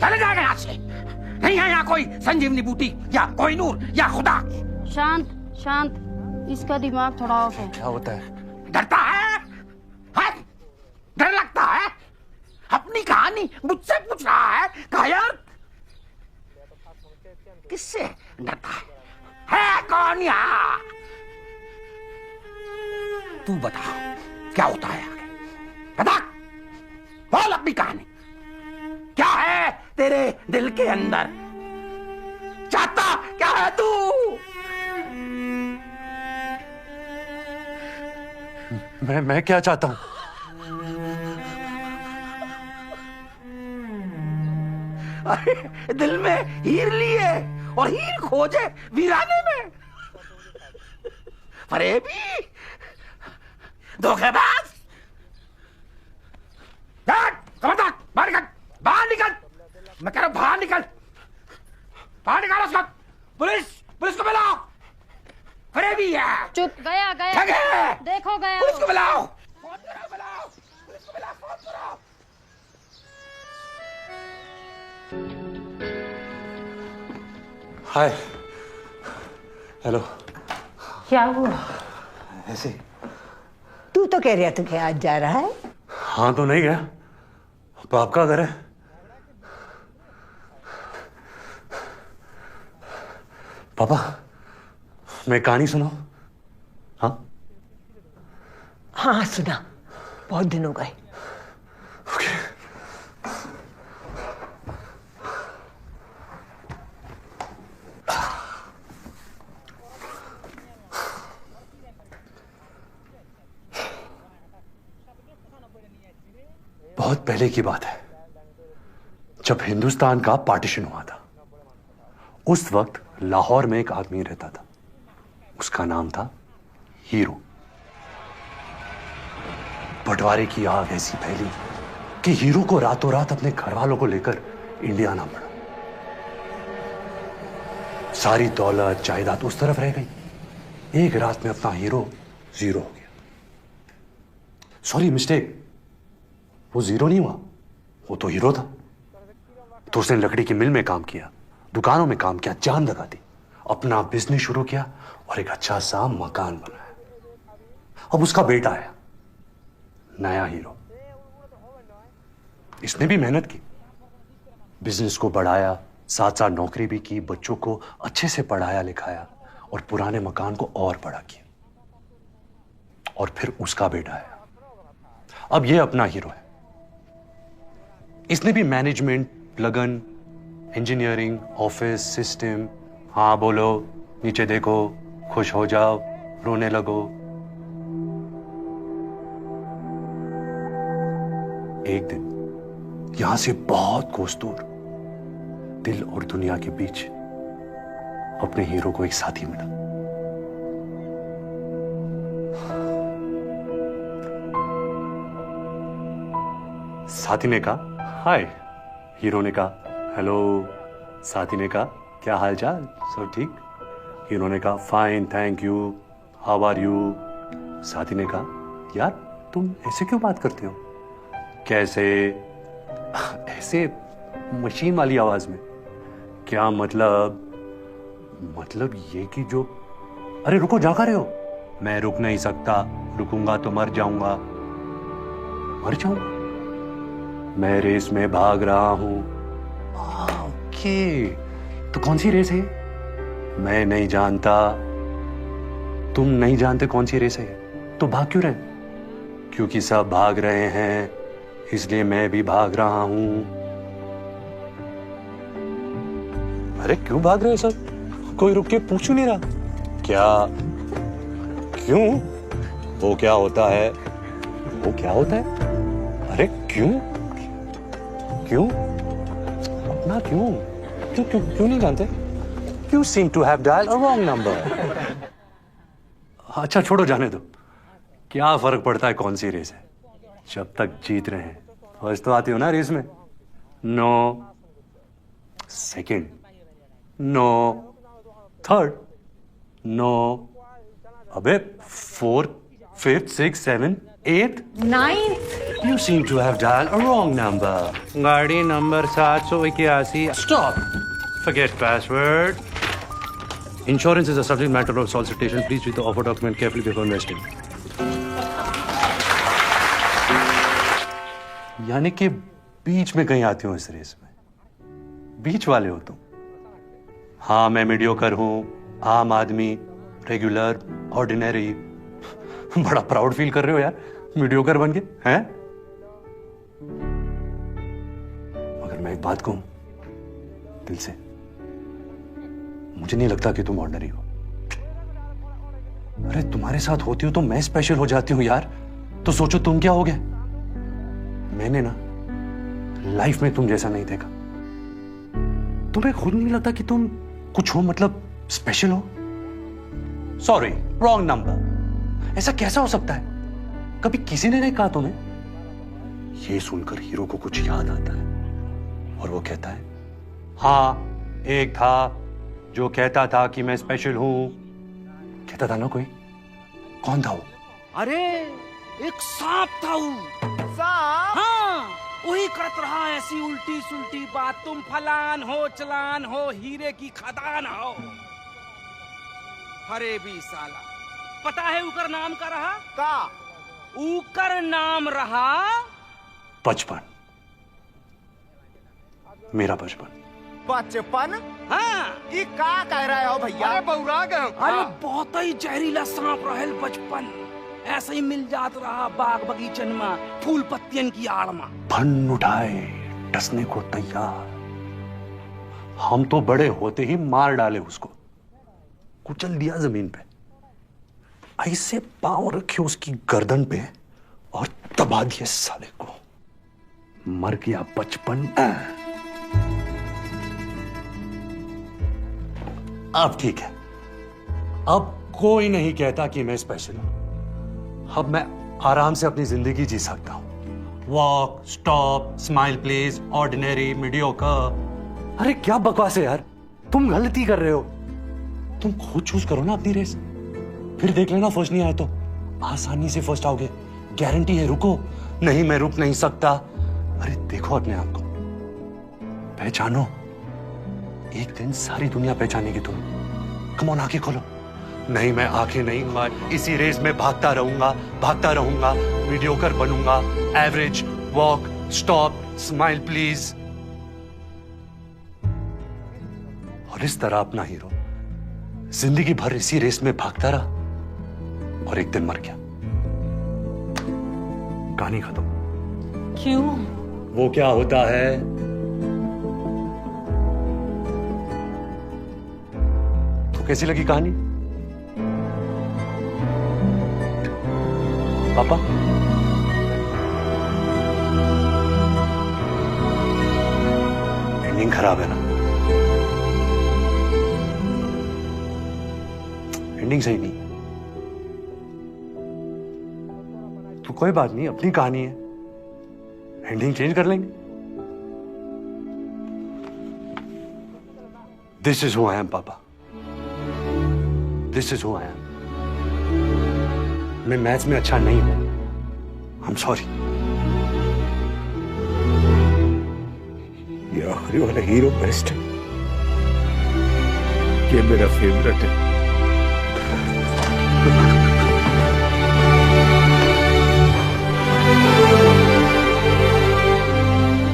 चले जाएगा यहाँ से। नहीं है यहाँ कोई संजीवनी बूटी या कोई नूर या खुदा। शांत शांत, इसका दिमाग थोड़ा ऑफ है। क्या होता है? डरता है? डर लगता है? अपनी कहानी मुझसे पूछ रहा है? कायर, किससे डरता है कौन यहाँ? तू बता क्या होता है आगे, बता, बोल अपनी कहानी। क्या है तेरे दिल के अंदर? चाहता क्या है तू? मैं क्या चाहता हूं? दिल में हीर लिए और हीर खोजे वीराने में। फरेबी, धोखेबाज। खबरदार, बाहर निकल, बाहर निकल। मैं कह रहा हूं बाहर निकल, बाहर निकालो उसको। पुलिस को बुलाओ। फरेबी है। चुप। गया देखो गया। पुलिस को बुलाओ। हाय, हेलो। क्या हुआ? ऐसे। तू तो कह रहा था कि आज जा रहा है। हाँ तो नहीं गया, बाप का घर है। पापा, मैं कहानी सुनाऊं? हाँ हाँ सुना, बहुत दिन हो गए। बहुत पहले की बात है, जब हिंदुस्तान का पार्टीशन हुआ था। उस वक्त लाहौर में एक आदमी रहता था, उसका नाम था हीरो। बंटवारे की आग ऐसी फैली कि हीरो को रातों रात अपने घर वालों को लेकर इंडिया आना पड़ा। सारी दौलत जायदाद उस तरफ रह गई। एक रात में अपना हीरो जीरो हो गया। सॉरी, मिस्टेक, वो जीरो नहीं हुआ, वो तो हीरो था। तो उसने लकड़ी की मिल में काम किया, दुकानों में काम किया, जान लगा दी, अपना बिजनेस शुरू किया और एक अच्छा सा मकान बनाया। अब उसका बेटा आया, नया हीरो। इसने भी मेहनत की, बिजनेस को बढ़ाया, साथ साथ नौकरी भी की, बच्चों को अच्छे से पढ़ाया लिखाया और पुराने मकान को और बड़ा किया। और फिर उसका बेटा आया, अब ये अपना हीरो है। इसने भी मैनेजमेंट, लगन, इंजीनियरिंग, ऑफिस, सिस्टम, हाँ बोलो, नीचे देखो, खुश हो जाओ, रोने लगो। एक दिन यहां से बहुत कोस दूर, दिल और दुनिया के बीच, अपने हीरो को एक साथी मिला। साथी ने कहा हाय, हीरो ने कहा हेलो। साथी ने कहा क्या हाल चाल, सब ठीक? हीरो ने कहा fine thank you, how are you? साथी ने कहा यार तुम ऐसे क्यों बात करते हो? कैसे? ऐसे मशीन वाली आवाज में। क्या मतलब? मतलब ये कि जो, अरे रुको, जा रहे हो? मैं रुक नहीं सकता, रुकूंगा तो मर जाऊंगा। मर जाऊंगा? मैं रेस में भाग रहा हूं। ओके, तो कौन सी रेस है? मैं नहीं जानता। तुम नहीं जानते कौन सी रेस है? तो भाग क्यों रहे? क्योंकि सब भाग रहे हैं, इसलिए मैं भी भाग रहा हूं। अरे क्यों भाग रहे हो सब? कोई रुक के पूछ नहीं रहा क्या? क्यों? वो क्या होता है? वो क्या होता है? अरे क्यों? क्यों? अपना क्यों? क्यों क्यों क्यों नहीं जानते? You seem to have dialed a wrong number. अच्छा छोड़ो, जाने दो। क्या फर्क पड़ता है कौन सी रेस है, जब तक जीत रहे हैं। फर्स्ट तो आती हो ना रेस में? No. Second? No. Third? No. अबे fourth, fifth, six, seven, eight, ninth. You seem to have dialed a wrong number. गाड़ी number 781। Stop. Forget password. Insurance is a subject matter of solicitation. Please read the offer document carefully before investing. यानी कि बीच में कहीं आती हूँ इस race में। बीच वाले हो तुम। हाँ, मैं मीडियोकर हूँ, आम आदमी, रेगुलर, ऑर्डिनरी। बड़ा प्राउड फील कर रहे हो यार, मीडियोकर बन के, हैं? मगर मैं एक बात कहूं दिल से, मुझे नहीं लगता कि तुम ऑर्डिनरी हो। अरे तुम्हारे साथ होती हो तो मैं स्पेशल हो जाती हूं यार। तो सोचो तुम क्या होगे। मैंने ना लाइफ में तुम जैसा नहीं देखा। तुम्हें खुद नहीं लगता कि तुम कुछ हो, मतलब स्पेशल हो? Sorry, wrong number. ऐसा कैसा हो सकता है? कभी किसी ने नहीं कहा तुम्हें? ये सुनकर हीरो को कुछ याद आता है और वो कहता है हाँ, एक था जो कहता था कि मैं स्पेशल हूं। कहता था ना कोई? कौन था वो? अरे एक सांप था वो। सांप? हाँ, वही करत रहा ऐसी उल्टी सुल्टी बात। तुम फलान हो, चलान हो, हीरे की खदान हो। अरे भी साला, पता है उकर नाम का रहा? का? उकर नाम रहा बचपन। मेरा बचपन। बचपन? हाँ। ये का कह रहे हो भैया? अरे बौरा गए। अरे बहुत ही जहरीला सांप रहल बचपन। ऐसे ही मिल जात रहा बाग बगीचन में, फूल पत्तियन की आड़ में। फन उठाए, डसने को तैयार। हम तो बड़े होते ही मार डाले उसको, कुचल दिया जमीन पे। ऐसे पांव रखे उसकी गर्दन पे और दबा दिए साले को। मर गया बचपन। अब ठीक है। अब कोई नहीं कहता कि मैं स्पेशल हूं। अब मैं आराम से अपनी जिंदगी जी सकता हूं। Walk, stop, smile please, ordinary, mediocre. अरे क्या बकवास है यार, तुम गलती कर रहे हो। तुम खुद चूज करो ना अपनी रेस, फिर देख लेना फर्स्ट नहीं आया तो आसानी से फर्स्ट आओगे, गारंटी है। रुको। नहीं, मैं रुक नहीं सकता। अरे देखो अपने आप को, पहचानो। एक दिन सारी दुनिया पहचानेगी तुम। कम ऑन, आंखें खोलो। नहीं, मैं आंखें नहीं, मैं इसी रेस में भागता रहूंगा, मीडियोकर बनूंगा, average, walk, stop, smile please. और इस तरह अपना हीरो जिंदगी भर इसी रेस में भागता रहा और एक दिन मर गया। कहानी खत्म। क्यों? वो क्या होता है, तो कैसी लगी कहानी पापा? एंडिंग खराब है ना? एंडिंग सही नहीं। तो कोई बात नहीं, अपनी कहानी है, एंडिंग चेंज कर लेंगे। This is who I am पापा, this is who I am. मैं मैथ्स में अच्छा नहीं हूं, आई एम सॉरी। ये आखिरी वाला हीरो बेस्ट है, ये मेरा फेवरेट है।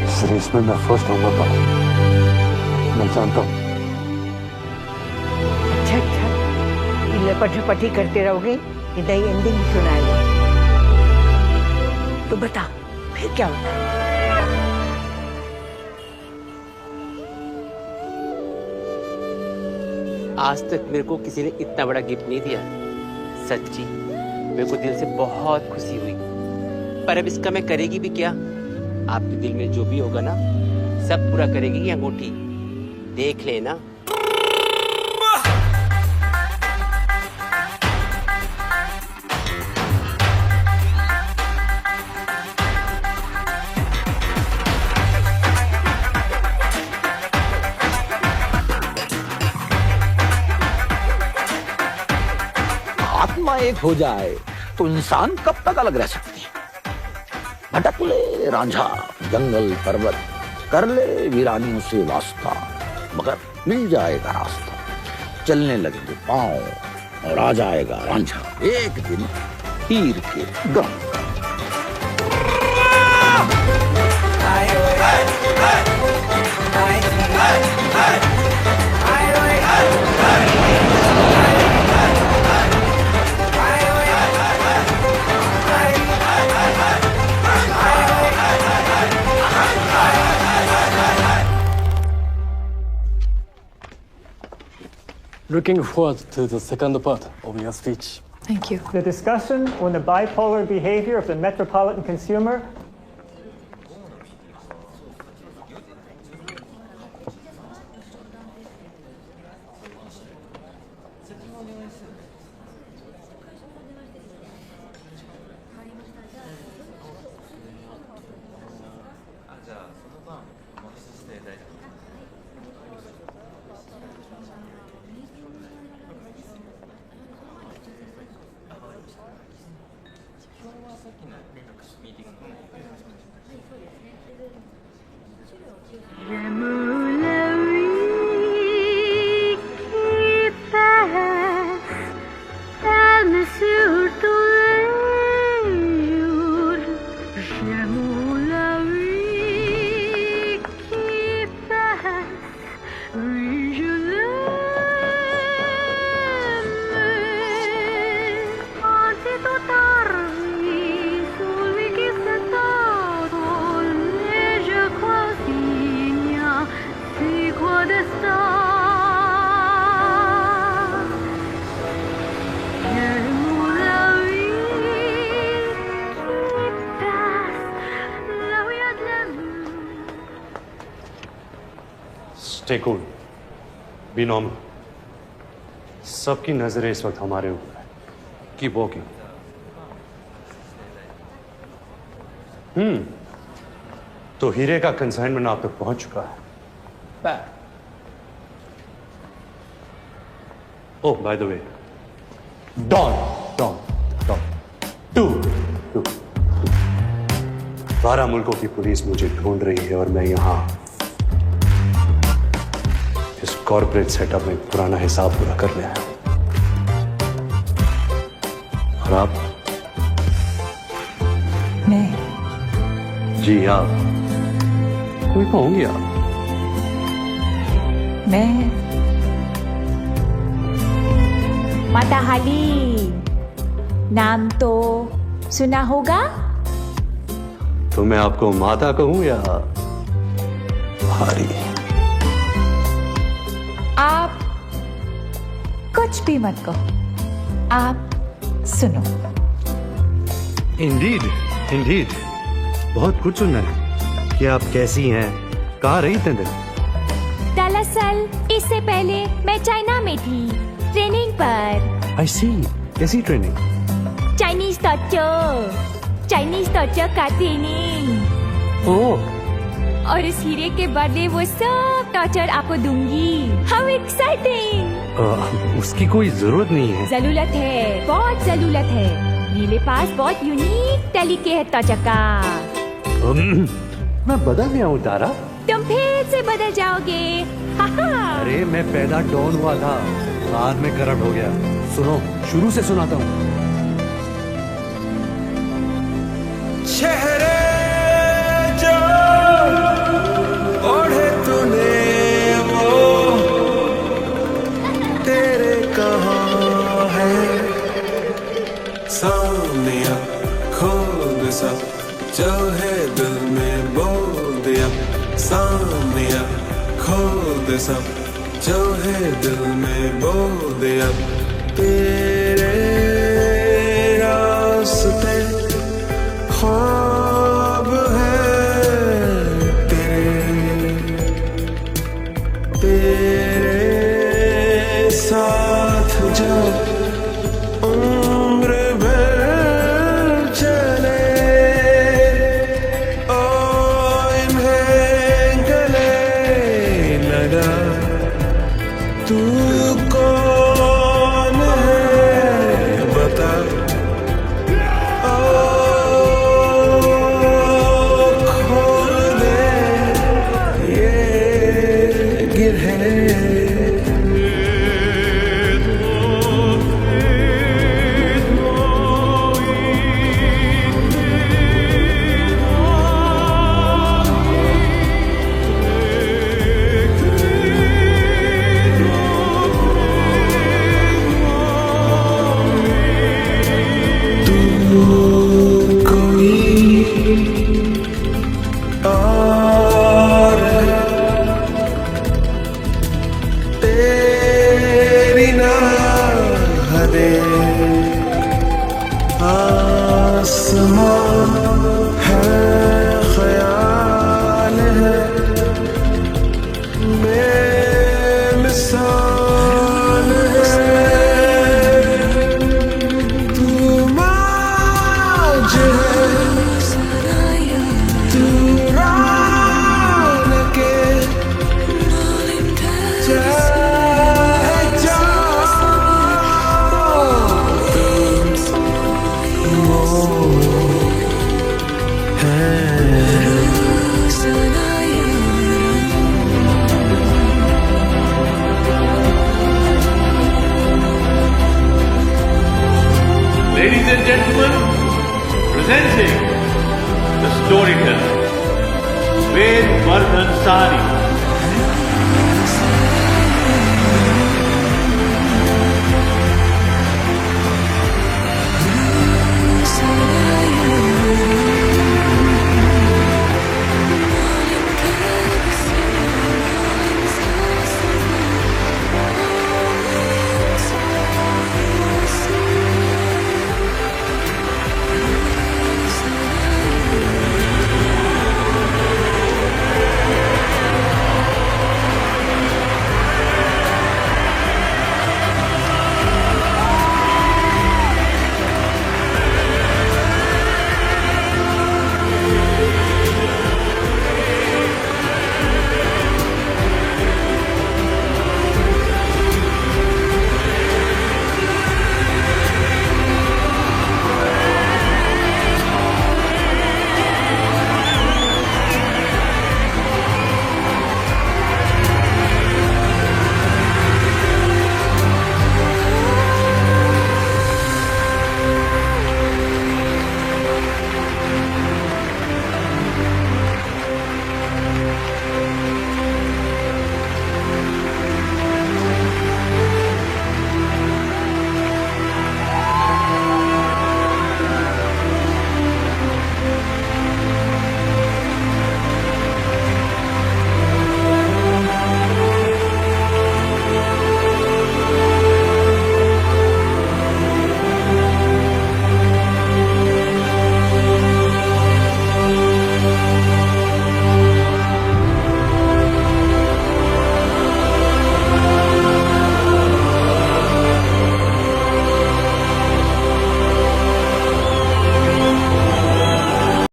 इस रेस में मैं फर्स्ट आऊंगा पापा, मैं जानता हूं। अच्छा, ये लपट-झपटी करते रहोगे, इधर एंडिंग सुनाएगा। तो बता फिर क्या होगा? आज तक मेरे को किसी ने इतना बड़ा गिफ्ट नहीं दिया। सच्ची मेरे को दिल से बहुत खुशी हुई। पर अब इसका मैं करेगी भी क्या? आपके दिल में जो भी होगा ना, सब पूरा करेगी ये अंगूठी, देख लेना। आत्मा एक हो जाए तो इंसान कब तक अलग रह सकते हैं? भटक ले रांझा जंगल पर्वत, कर ले वीरानियों से वास्ता, मगर मिल जाएगा रास्ता। चलने लगेंगे पांव और आ जाएगा रांझा एक दिन तीर के गम। Looking forward to the second part of your speech. Thank you. The discussion on the bipolar behavior of the metropolitan consumer. Stay cool. Be normal. सबकी नजरें इस वक्त हमारे ऊपर है। Keep walking. तो हीरे का कंसाइनमेंट आप तक पहुंच चुका है। Oh by the way, don don don 12 मुल्कों की पुलिस मुझे ढूंढ रही है और मैं यहां इस कॉर्पोरेट सेटअप में पुराना हिसाब पूरा करने आया हूं। और आप? मैं? जी आप? कोई तो होंगी आप। मैं माता हाली, नाम तो सुना होगा। तो मैं आपको माता कहूं या हारी? आप कुछ भी मत कहो, आप सुनो। इंडीड बहुत कुछ सुनना है कि आप कैसी हैं, कहाँ रही इतने दिन? दरअसल इससे पहले मैं चाइना में थी, ट्रेनिंग पर। आई सी, कैसी ट्रेनिंग? चाइनीज टॉर्चर का ट्रेनिंग। ओह, और इस हीरे के बदले वो सब टॉर्चर आपको दूंगी। How exciting! उसकी कोई जरूरत नहीं है। जरूरत है, बहुत जरूरत है। मेरे पास बहुत यूनिक तरीके है टॉर्चर का। मैं बदल गया हूँ तारा। तुम फिर से बदल जाओगे। अरे मैं पैदा डॉन हुआ था, बाद में करप्ट हो गया। सुनो, शुरू से सुनाता हूँ। चेहरे जो ओढ़े तूने वो तेरे कहाँ है? सामने आ खुद सा जो है दिल में बोल दिया। सामने आ खुद सा जो है दिल में बोल दिया। तेरे रास्ते ख्वाब है तेरे साथ जो उम्र भर चले। ओ इन्हें गले लगा तू कौन है बता। Ladies and gentlemen, presenting the storyteller, Ved Vardhan Sari.